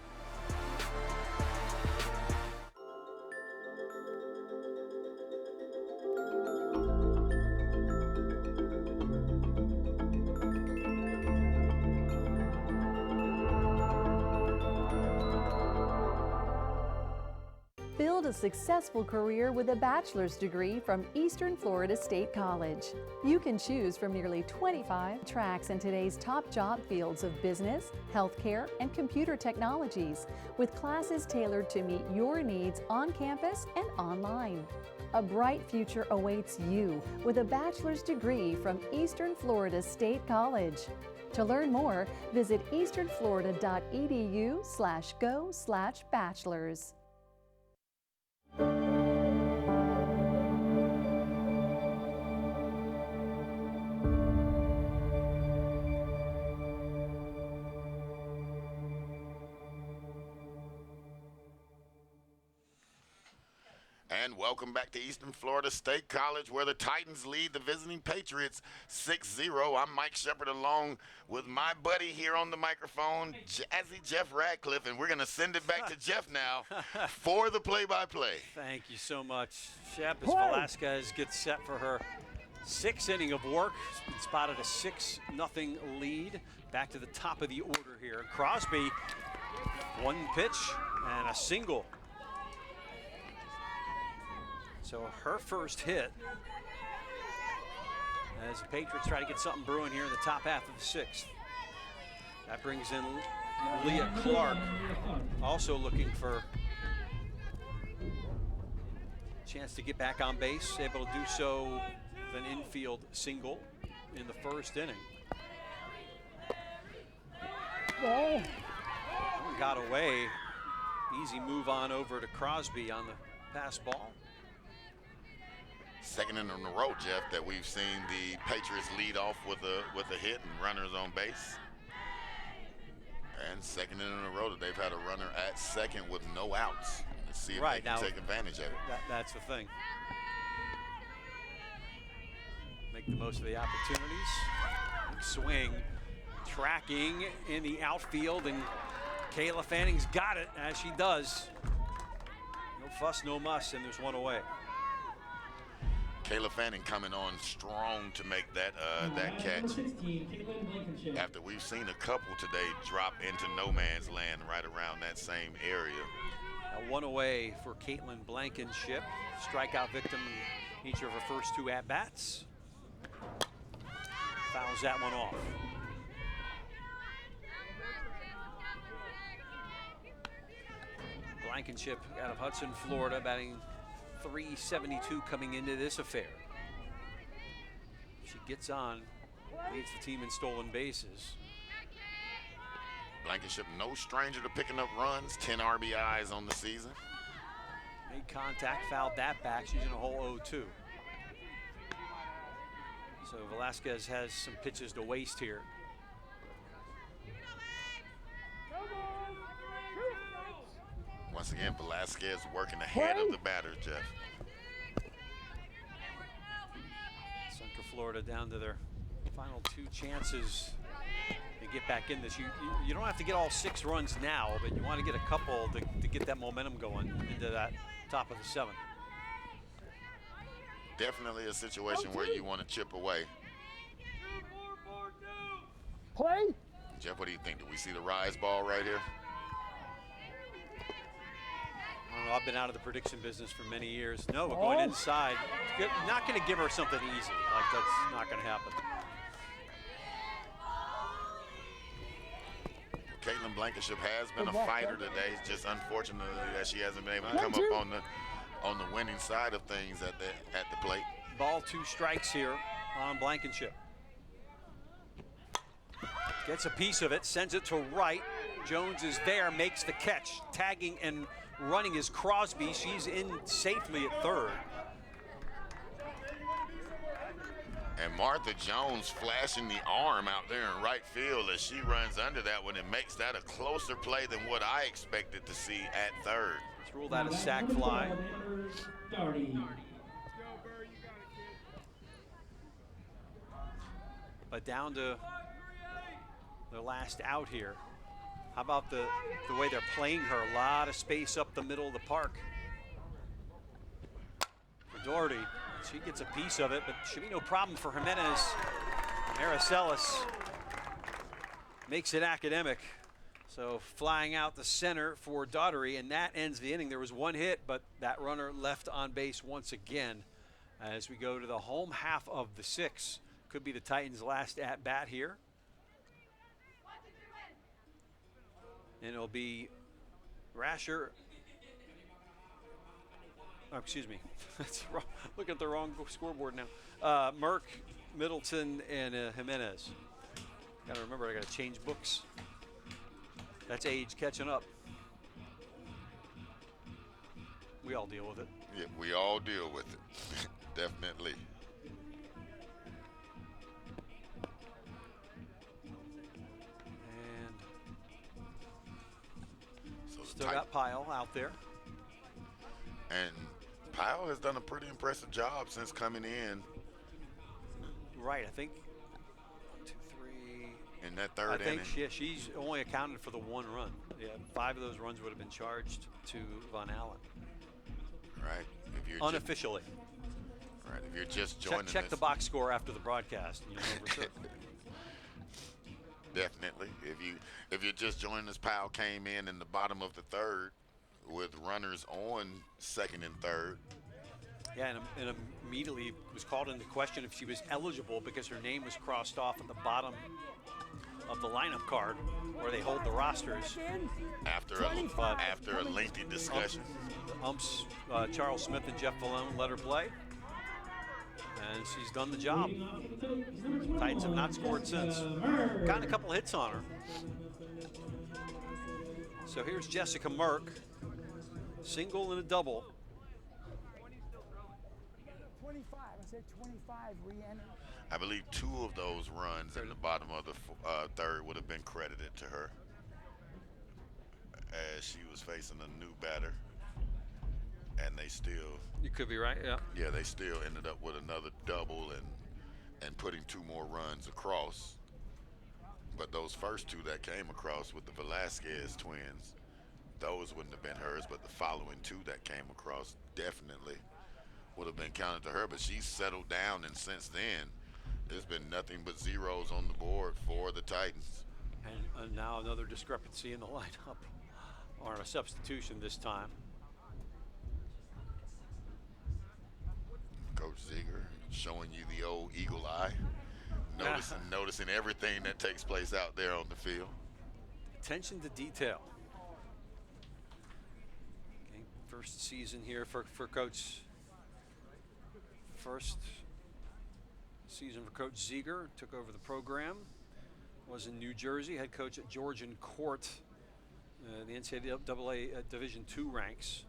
Build a successful career with a bachelor's degree from Eastern Florida State College. You can choose from nearly 25 tracks in today's top job fields of business, healthcare, and computer technologies, with classes tailored to meet your needs on campus and online. A bright future awaits you with a bachelor's degree from Eastern Florida State College. To learn more, visit easternflorida.edu/go/bachelors. And welcome back to Eastern Florida State College, where the Titans lead the visiting Patriots 6-0. I'm Mike Shepard, along with my buddy here on the microphone, Jazzy Jeff Radcliffe, and we're going to send it back to Jeff now for the play-by-play. Thank you so much, Shep. As Velasquez gets set for her 6th inning of work, spotted a 6-0 lead. Back to the top of the order here. Crosby, 1 pitch and a single. So her first hit as the Patriots try to get something brewing here in the top half of the 6th. That brings in Leah Clark, also looking for chance to get back on base, able to do so with an infield single in the first inning. Ball. Got away. Easy move on over to Crosby on the pass ball. Second inning in a row, Jeff, that we've seen the Patriots lead off with a hit and runners on base. And second inning in a row that they've had a runner at second with no outs. Let's see if they can take advantage of it. That's the thing. Make the most of the opportunities. Big swing, tracking in the outfield, and Kayla Fanning's got it, as she does. No fuss, no muss, and there's one away. Kayla Fanning coming on strong to make that that catch. 16, after we've seen a couple today drop into no man's land right around that same area. Now one away for Caitlin Blankenship. Strikeout victim in each of her first 2 at-bats. Fouls that one off. Blankenship out of Hudson, Florida, batting .372 coming into this affair. She gets on, leads the team in stolen bases. Blankenship, no stranger to picking up runs, 10 RBIs on the season. Made contact, fouled that back. She's in a hole 0-2. So Velasquez has some pitches to waste here. Once again, Velasquez working ahead of the batter, Jeff. Central Florida down to their final 2 chances to get back in this. You don't have to get all 6 runs now, but you want to get a couple to get that momentum going into that top of the 7th. Definitely a situation where you want to chip away. Play. Jeff, what do you think? Do we see the rise ball right here? I don't know, I've been out of the prediction business for many years. No, we're going inside. Not going to give her something easy. Like, that's not going to happen. Caitlin Blankenship has been a fighter today. It's just unfortunately that she hasn't been able to come up on the winning side of things at the plate. Ball 2 strikes here on Blankenship. Gets a piece of it, sends it to right. Jones is there, makes the catch. Tagging and running is Crosby. She's in safely at third. And Martha Jones flashing the arm out there in right field as she runs under that one and makes that a closer play than what I expected to see at third. Let's rule that a sac fly. But down to the last out here. How about the way they're playing her? A lot of space up the middle of the park. For Doherty, she gets a piece of it, but should be no problem for Jimenez. Maricelis makes it academic. So flying out the center for Daugherty, and that ends the inning. There was 1 hit, but that runner left on base once again. As we go to the home half of the 6th. Could be the Titans' last at-bat here. And it'll be Rasher. Oh, excuse me. That's wrong. Look at the wrong scoreboard now. Merck, Middleton, and Jimenez. Gotta remember, I gotta change books. That's age catching up. We all deal with it. Yeah, we all deal with it. Definitely. Still got Pyle out there. And Pyle has done a pretty impressive job since coming in. Right, I think 1, 2, 3. In that third inning. I think she's only accounted for the 1 run. Yeah, 5 of those runs would have been charged to Von Allen. Right. If you're unofficially. Right. If you're just joining us. Check the box score after the broadcast. And you'll know for sure. Definitely. If you're just joining us, Powell came in the bottom of the 3rd with runners on 2nd and 3rd. Yeah, and immediately was called into question if she was eligible because her name was crossed off at the bottom of the lineup card where they hold the rosters. After a lengthy discussion. The umps, Charles Smith and Jeff Vallone, let her play. And she's done the job. Titans have not scored since. Gotten a couple hits on her. So here's Jessica Merck. Single and a double. 25. I said 25 re-enter. I believe 2 of those runs in the bottom of the third would have been credited to her, as she was facing a new batter, and they still. You could be right, yeah. Yeah, they still ended up with another double and putting 2 more runs across. But those first 2 that came across with the Velasquez twins, those wouldn't have been hers, but the following 2 that came across definitely would have been counted to her. But she's settled down, and since then, there's been nothing but zeros on the board for the Titans. And now another discrepancy in the lineup, or a substitution this time. Coach Ziegler showing you the old eagle eye, noticing everything that takes place out there on the field. Attention to detail. Okay, first season here for Coach. First season for Coach Ziegler, took over the program, was in New Jersey, head coach at Georgian Court, the NCAA Division II ranks.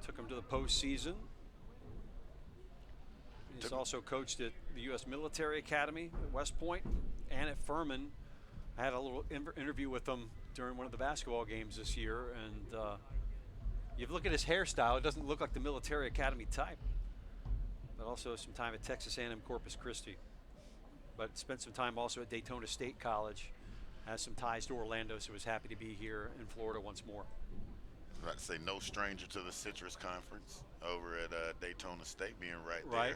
Took him to the postseason. He's also coached at the U.S. Military Academy at West Point and at Furman. I had a little interview with him during one of the basketball games this year, and you look at his hairstyle, it doesn't look like the Military Academy type. But also some time at Texas A&M Corpus Christi. But spent some time also at Daytona State College. Has some ties to Orlando, so was happy to be here in Florida once more. I was about to say, no stranger to the Citrus Conference over at Daytona State, being right there.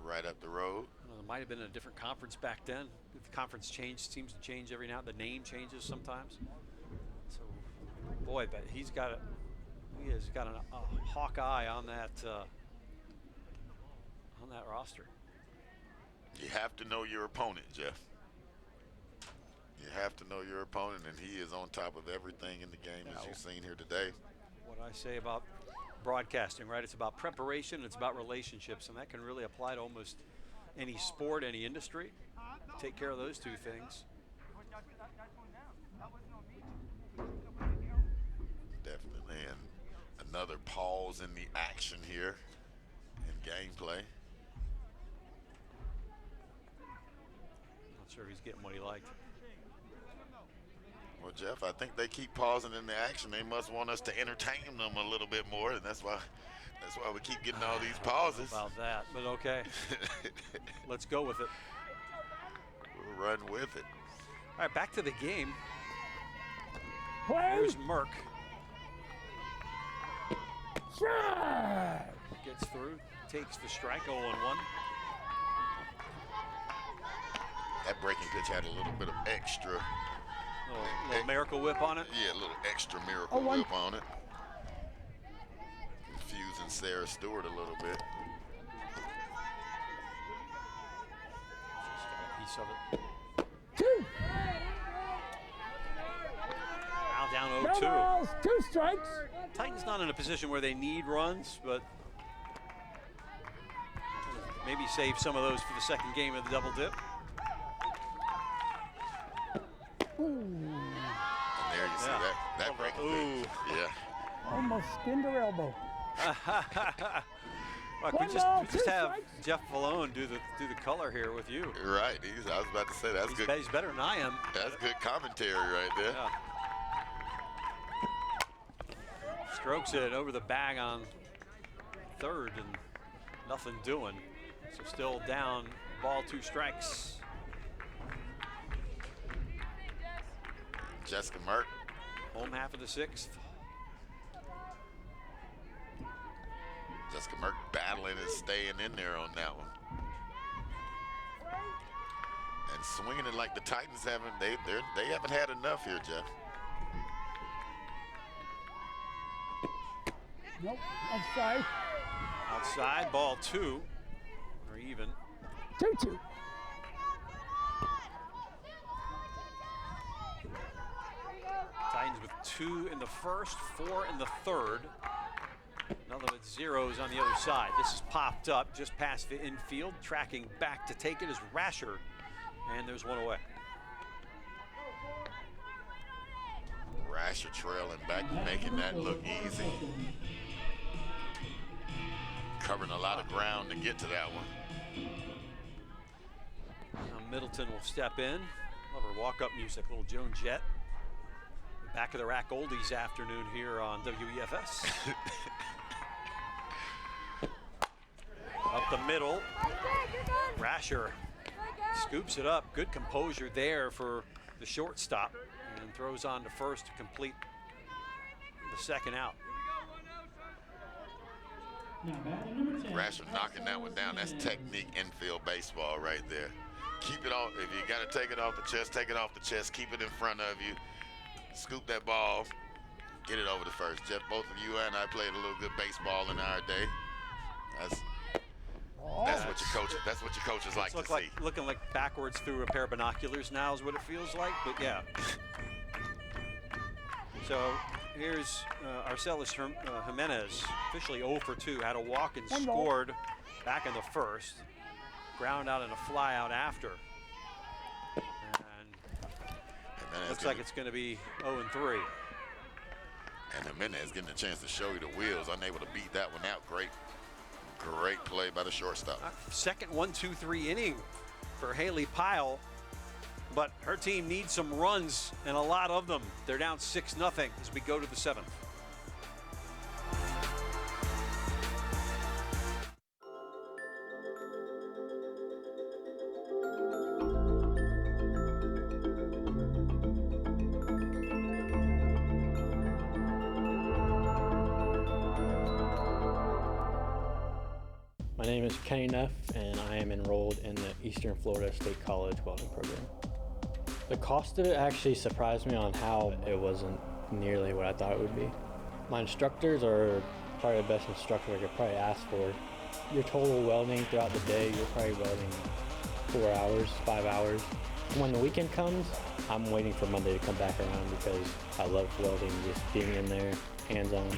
Right up the road. It might have been a different conference back then. The conference seems to change every now and then. The name changes sometimes. So, boy, but he has got a hawk eye on that roster. You have to know your opponent, Jeff. You have to know your opponent, and he is on top of everything in the game, as you've seen here today. What I say about broadcasting, right? It's about preparation, it's about relationships, and that can really apply to almost any sport, any industry. Take care of those 2 things. Definitely, and another pause in the action here in gameplay. Not sure if he's getting what he liked. Well, Jeff, I think they keep pausing in the action. They must want us to entertain them a little bit more, and that's why we keep getting all these pauses. About that, but okay. Let's go with it. We'll run with it. All right, back to the game. Play. Here's Merck. Strike. Gets through, takes the strike, 0-1. That breaking pitch had a little bit of extra. Little miracle whip on it? Yeah, a little extra miracle whip on it. Confusing Sarah Stewart a little bit. She's got a piece of it. 2. Now down 0-2. No balls, 2 strikes. Titans not in a position where they need runs, but maybe save some of those for the second game of the double dip. And there you see that breaking pitch. Yeah. Almost skinned her elbow. Well, we just have Jeff Vallone do the color here with you. Right. I was about to say that's good. He's better than I am. That's good commentary right there. Yeah. Strokes it over the bag on third and nothing doing. So still down, ball 2 strikes. Jessica Merck. Home half of the 6th. Jessica Merck battling and staying in there on that one. And swinging it like the Titans haven't, they haven't had enough here, Jeff. Nope, outside. Outside, ball 2, or even. 2-2. 2 in the first, 4 in the third. Nothing but zeros on the other side. This is popped up just past the infield. Tracking back to take it is Rasher, and there's one away. Rasher trailing back, making that look easy. Covering a lot of ground to get to that one. Now Middleton will step in. Love her walk-up music, little Joan Jett. Back of the rack oldies afternoon here on WEFS. Up the middle. Rasher scoops it up. Good composure there for the shortstop, and throws on to first to complete the second out. Rasher knocking that one down. That's technique infield baseball right there. Keep it off. If you got to take it off the chest, take it off the chest. Keep it in front of you. Scoop that ball. Get it over to first. Jeff, both of you and I played a little good baseball in our day. That's what your coaches like to see. Looking like backwards through a pair of binoculars now is what it feels like, but yeah. So here's Arcelis Jimenez, officially 0 for 2, had a walk and scored back in the first. Ground out and a fly out after. And looks like it's going to be 0 and 3. And Jimenez getting a chance to show you the wheels, unable to beat that one out. Great play by the shortstop. Second 1-2-3 inning for Haley Pyle, but her team needs some runs and a lot of them. They're down 6-0 as we go to the 7th. My name is Kenny Neff, and I am enrolled in the Eastern Florida State College welding program. The cost of it actually surprised me on how it wasn't nearly what I thought it would be. My instructors are probably the best instructor I could probably ask for. Your total welding throughout the day, you're probably welding 4 hours, 5 hours. When the weekend comes, I'm waiting for Monday to come back around because I love welding, just being in there, hands-on,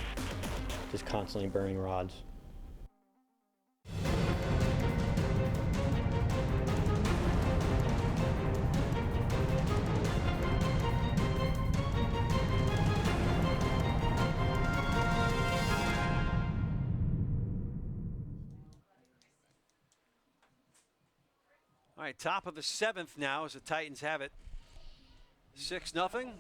just constantly burning rods. All right, top of the 7th now as the Titans have it. 6-0.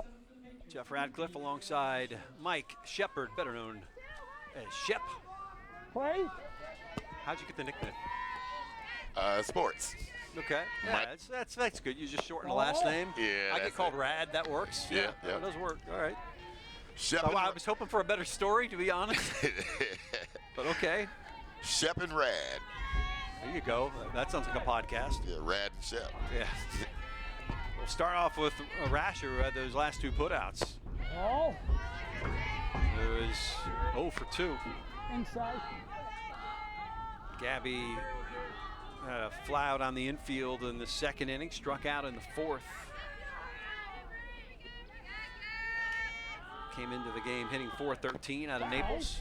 Jeff Radcliffe alongside Mike Shepard, better known as Shep. Play. How'd you get the nickname? Sports. Okay, yeah, that's good. You just shorten the last name. Yeah, I get called Rad. That works. Yeah, that does work. All right. Shep So I was hoping for a better story, to be honest. But okay. Shep and Rad. There you go. That sounds like a podcast. Yeah, Rad and Shep. Yeah. We'll start off with Rasher, who had those last 2 putouts. Oh. It was 0 for 2. Inside. Gabby had a fly out on the infield in the 2nd inning, struck out in the 4th. Came into the game hitting .413 out of Naples.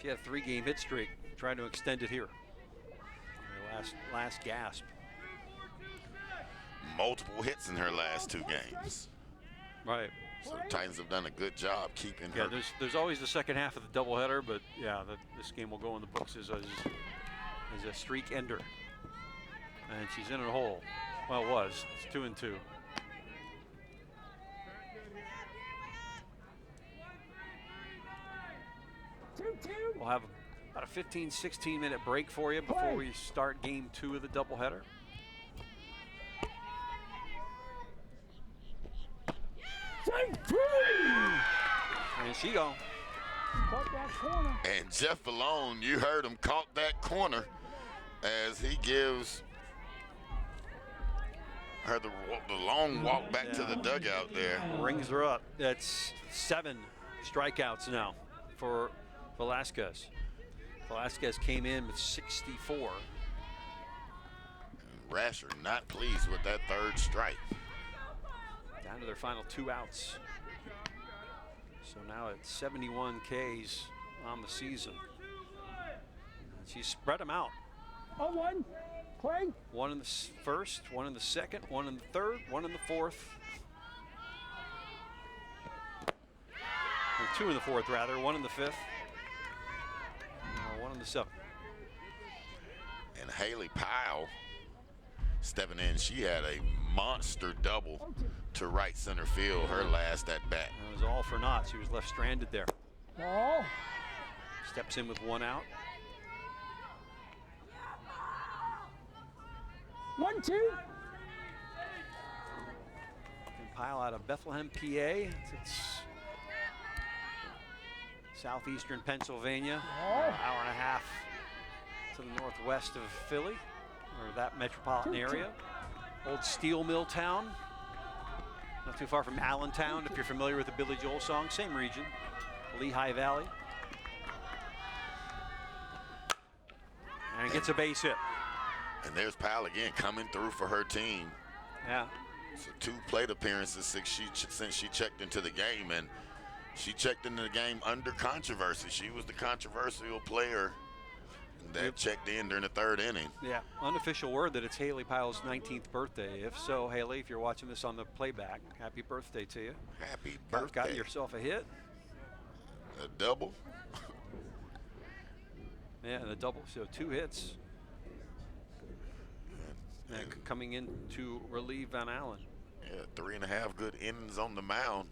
She had a 3-game hit streak, trying to extend it here. Last gasp. Multiple hits in her last 2 games. Right. So the Titans have done a good job keeping her. Yeah, there's always the second half of the doubleheader, but yeah, this game will go in the books as a streak ender. And she's in a hole. Well, it was. It's 2 and 2. We'll have about a 15-16 minute break for you before we start game 2 of the doubleheader. And she go. Caught that corner. And Jeff Malone, you heard him, caught that corner as he gives her the long walk back to the dugout there. Rings her up. That's 7 strikeouts now for Velasquez. Velasquez came in with 64. And Rasher not pleased with that 3rd strike. Down to their final 2 outs. So now it's 71 Ks on the season. She's spread them out. 0-1. Play. 1 in the first, 1 in the second, 1 in the third, 1 in the fourth. Or 2 in the fourth, rather. 1 in the fifth. 1 in the seventh. And Haley Powell stepping in. She had a monster double to right center field her last at bat. It was all for naught. She was left stranded there. Ball. Steps in with 1 out. 1-2. Pile out of Bethlehem, PA. It's southeastern Pennsylvania, an hour and a half to the northwest of Philly, or that metropolitan area. Old steel mill town, not too far from Allentown, if you're familiar with the Billy Joel song, same region, Lehigh Valley. And gets a base hit. And there's Powell again coming through for her team. Yeah. So 2 plate appearances since she checked into the game, and she checked into the game under controversy. She was the controversial player that checked in during the 3rd inning. Yeah, unofficial word that it's Haley Powell's 19th birthday. If so, Haley, if you're watching this on the playback, happy birthday to you. Happy birthday. Got yourself a hit. A double. Yeah, and a double, so 2 hits. And coming in to relieve Van Allen. Yeah, 3.5 good innings on the mound.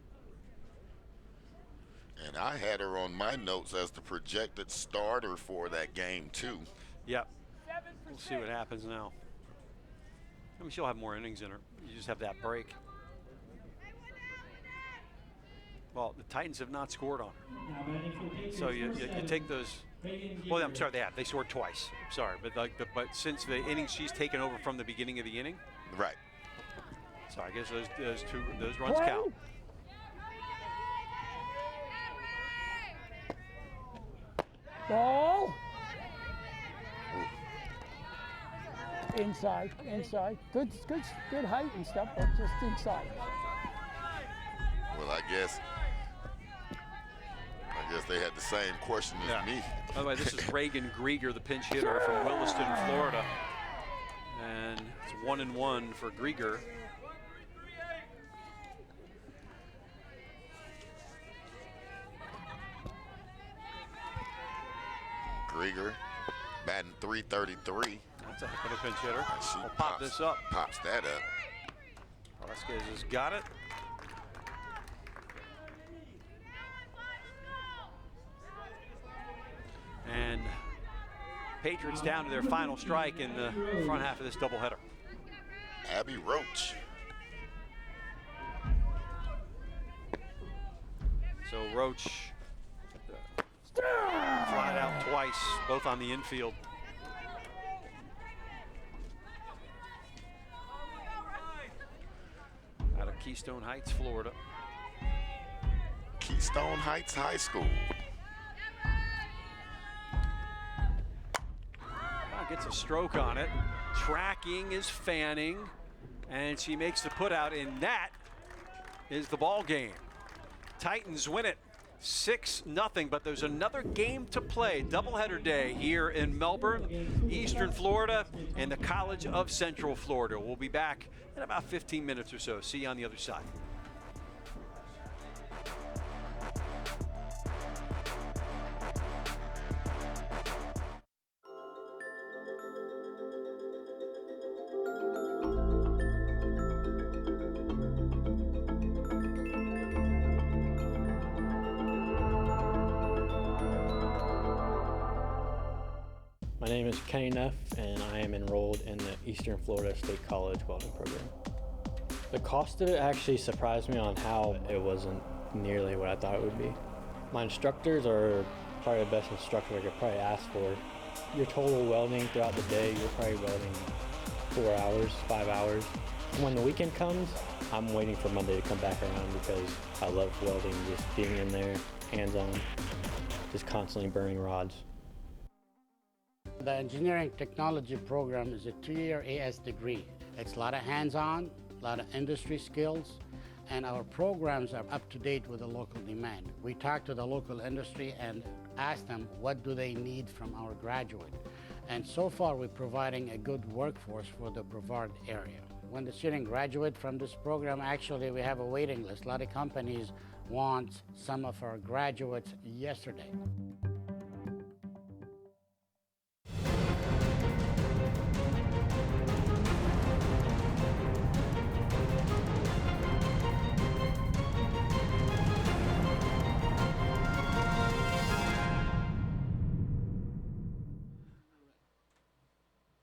And I had her on my notes as the projected starter for that game, too. Yep. We'll see what happens now. I mean, she'll have more innings in her. You just have that break. Well, the Titans have not scored on her. So you take those. Well, I'm sorry, they have. They scored twice. Sorry, but since the innings she's taken over from the beginning of the inning. Right. So I guess those runs count. Ball. Inside. Good height and stuff, but just inside. Well, I guess they had the same question as me. By the way, this is Reagan Grieger, the pinch hitter from Williston, Florida. And it's 1-1 for Grieger. Grieger batting .333. That's a heck of a pinch hitter. She We'll pop this up. Pops that up. Velasquez has got it. And Patriots down to their final strike in the front half of this doubleheader. Abby Roach. So Roach flied out twice, both on the infield. Out of Keystone Heights, Florida. Keystone Heights High School. Gets a stroke on it. Tracking is Fanning, and she makes the put out, and that is the ball game. Titans win it 6-0, but there's another game to play. Doubleheader day here in Melbourne, Eastern Florida, and the College of Central Florida. We'll be back in about 15 minutes or so. See you on the other side. My name is Kenny Neff, and I am enrolled in the Eastern Florida State College welding program. The cost of it actually surprised me on how it wasn't nearly what I thought it would be. My instructors are probably the best instructor I could probably ask for. Your total welding throughout the day, you're probably welding 4 hours, 5 hours. When the weekend comes, I'm waiting for Monday to come back around because I love welding, just being in there, hands-on, just constantly burning rods. The engineering technology program is a 2-year AS degree. It's a lot of hands-on, a lot of industry skills, and our programs are up to date with the local demand. We talk to the local industry and ask them what do they need from our graduate. And so far we're providing a good workforce for the Brevard area. When the student graduate from this program, actually we have a waiting list. A lot of companies want some of our graduates yesterday.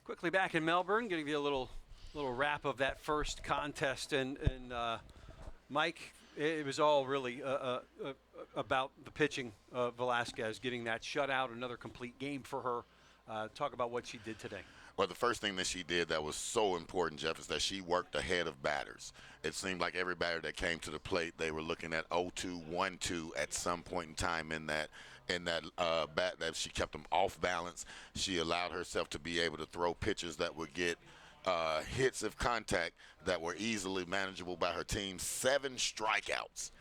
Quickly back in Melbourne, going to give you a little wrap of that first contest, and Mike, it was all really about the pitching of Velasquez, getting that shutout, another complete game for her. Talk about what she did today. Well, the first thing that she did that was so important, Jeff, is that she worked ahead of batters. It seemed like every batter that came to the plate, they were looking at 0-2, 1-2 at some point in time in that bat, that she kept them off balance. She allowed herself to be able to throw pitches that would get hits of contact that were easily manageable by her team. 7 strikeouts,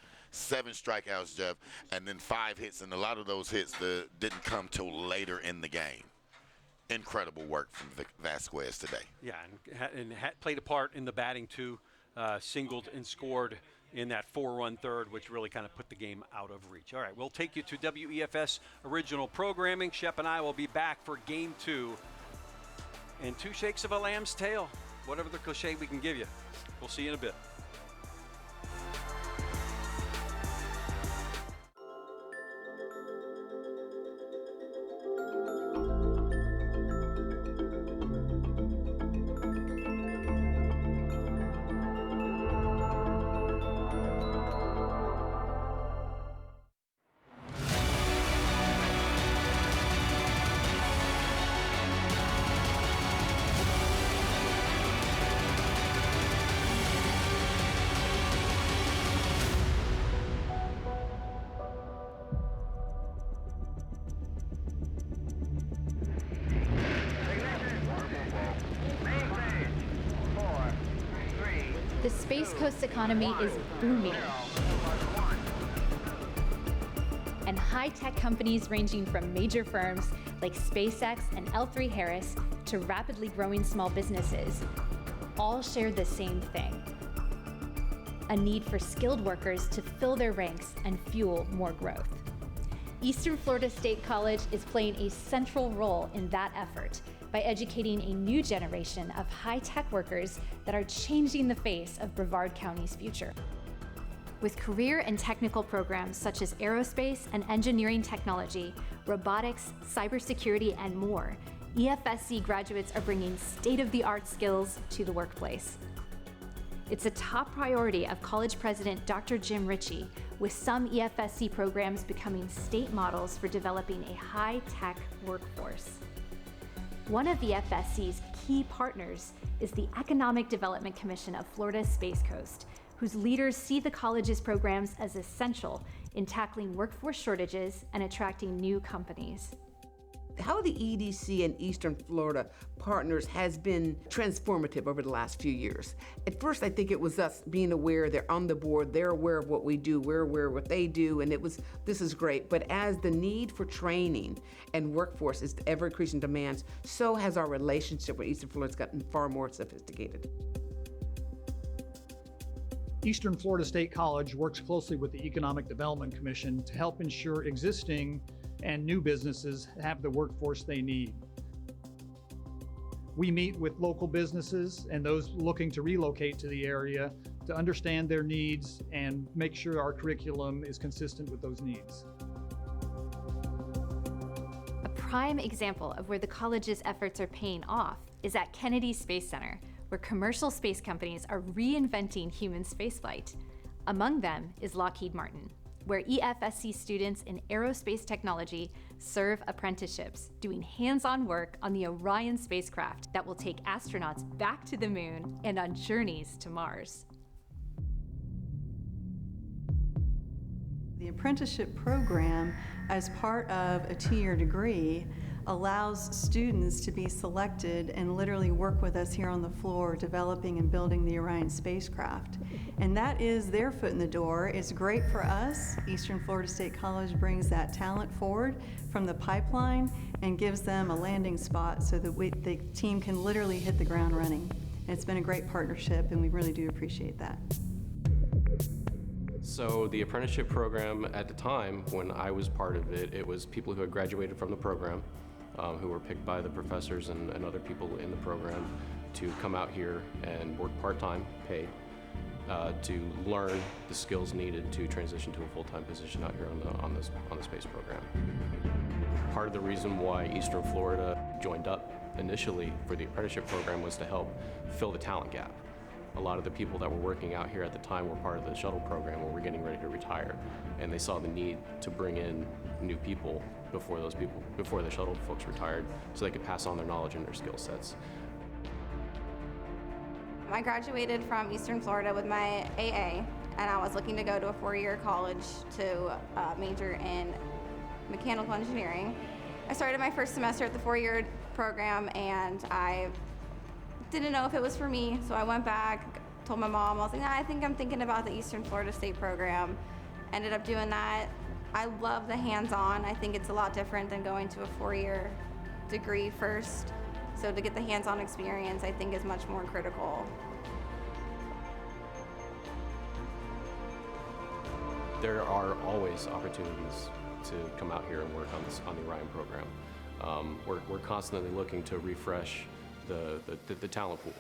Jeff, and then 5 hits, and a lot of those hits didn't come till later in the game. Incredible work from Vasquez today. Yeah, and played a part in the batting too. Singled and scored in that 4-run third, which really kind of put the game out of reach. All right, we'll take you to WEFS original programming. Shep and I will be back for Game 2. And 2 shakes of a lamb's tail, whatever the cliche we can give you. We'll see you in a bit. The Space Coast economy is booming. And high-tech companies ranging from major firms like SpaceX and L3 Harris to rapidly growing small businesses all share the same thing: a need for skilled workers to fill their ranks and fuel more growth. Eastern Florida State College is playing a central role in that effort by educating a new generation of high-tech workers that are changing the face of Brevard County's future. With career and technical programs such as aerospace and engineering technology, robotics, cybersecurity, and more, EFSC graduates are bringing state-of-the-art skills to the workplace. It's a top priority of College President Dr. Jim Ritchie, with some EFSC programs becoming state models for developing a high-tech workforce. One of EFSC's key partners is the Economic Development Commission of Florida's Space Coast, whose leaders see the college's programs as essential in tackling workforce shortages and attracting new companies. How the EDC and Eastern Florida partners has been transformative over the last few years. At first, I think it was us being aware, they're on the board, they're aware of what we do, we're aware of what they do, and this is great. But as the need for training and workforce is ever increasing demands, so has our relationship with Eastern Florida's gotten far more sophisticated. Eastern Florida State College works closely with the Economic Development Commission to help ensure existing and new businesses have the workforce they need. We meet with local businesses and those looking to relocate to the area to understand their needs and make sure our curriculum is consistent with those needs. A prime example of where the college's efforts are paying off is at Kennedy Space Center, where commercial space companies are reinventing human spaceflight. Among them is Lockheed Martin, where EFSC students in aerospace technology serve apprenticeships, doing hands-on work on the Orion spacecraft that will take astronauts back to the moon and on journeys to Mars. The apprenticeship program, as part of a 2-year degree, allows students to be selected and literally work with us here on the floor developing and building the Orion spacecraft. And that is their foot in the door. It's great for us. Eastern Florida State College brings that talent forward from the pipeline and gives them a landing spot so that the team can literally hit the ground running. And it's been a great partnership, and we really do appreciate that. So the apprenticeship program at the time, when I was part of it, it was people who had graduated from the program, who were picked by the professors and other people in the program to come out here and work part-time, paid, to learn the skills needed to transition to a full-time position out here on the space program. Part of the reason why Eastern Florida joined up initially for the apprenticeship program was to help fill the talent gap. A lot of the people that were working out here at the time were part of the shuttle program when we're getting ready to retire, and they saw the need to bring in new people before the shuttle folks retired, so they could pass on their knowledge and their skill sets. I graduated from Eastern Florida with my AA, and I was looking to go to a four-year college to major in mechanical engineering. I started my first semester at the four-year program, and I didn't know if it was for me, so I went back, told my mom, I was like, nah, I think I'm thinking about the Eastern Florida State program. Ended up doing that. I love the hands-on. I think it's a lot different than going to a four-year degree first. So to get the hands-on experience, I think is much more critical. There are always opportunities to come out here and work on the Orion program. We're constantly looking to refresh the talent pool.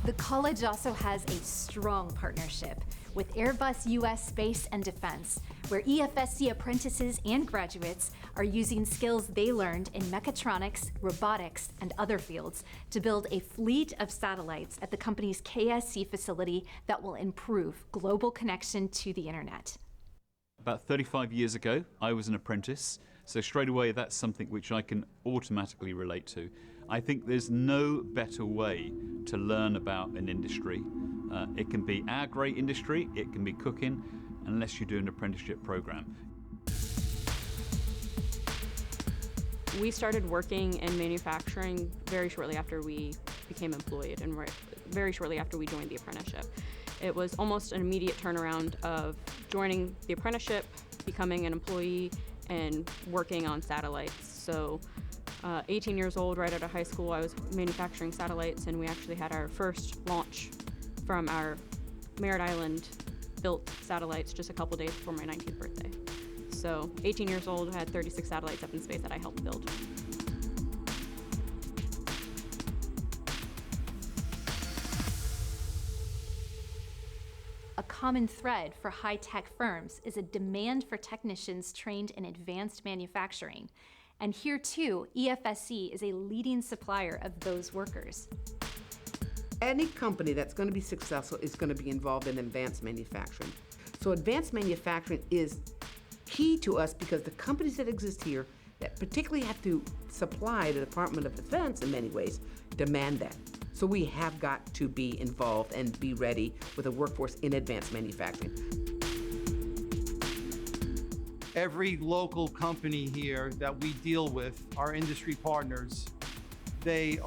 The college also has a strong partnership with Airbus US Space and Defense, where EFSC apprentices and graduates are using skills they learned in mechatronics, robotics, and other fields to build a fleet of satellites at the company's KSC facility that will improve global connection to the internet. About 35 years ago, I was an apprentice, so straight away that's something which I can automatically relate to. I think there's no better way to learn about an industry. It can be our great industry, it can be cooking, unless you do an apprenticeship program. We started working in manufacturing very shortly after we became employed and very shortly after we joined the apprenticeship. It was almost an immediate turnaround of joining the apprenticeship, becoming an employee, and working on satellites. So 18 years old, right out of high school, I was manufacturing satellites, and we actually had our first launch from our Merritt Island built satellites just a couple days before my 19th birthday. So 18 years old, I had 36 satellites up in space that I helped build. A common thread for high-tech firms is a demand for technicians trained in advanced manufacturing. And here too, EFSC is a leading supplier of those workers. Any company that's going to be successful is going to be involved in advanced manufacturing. So advanced manufacturing is key to us because the companies that exist here that particularly have to supply the Department of Defense in many ways demand that. So we have got to be involved and be ready with a workforce in advanced manufacturing. Every local company here that we deal with, our industry partners, they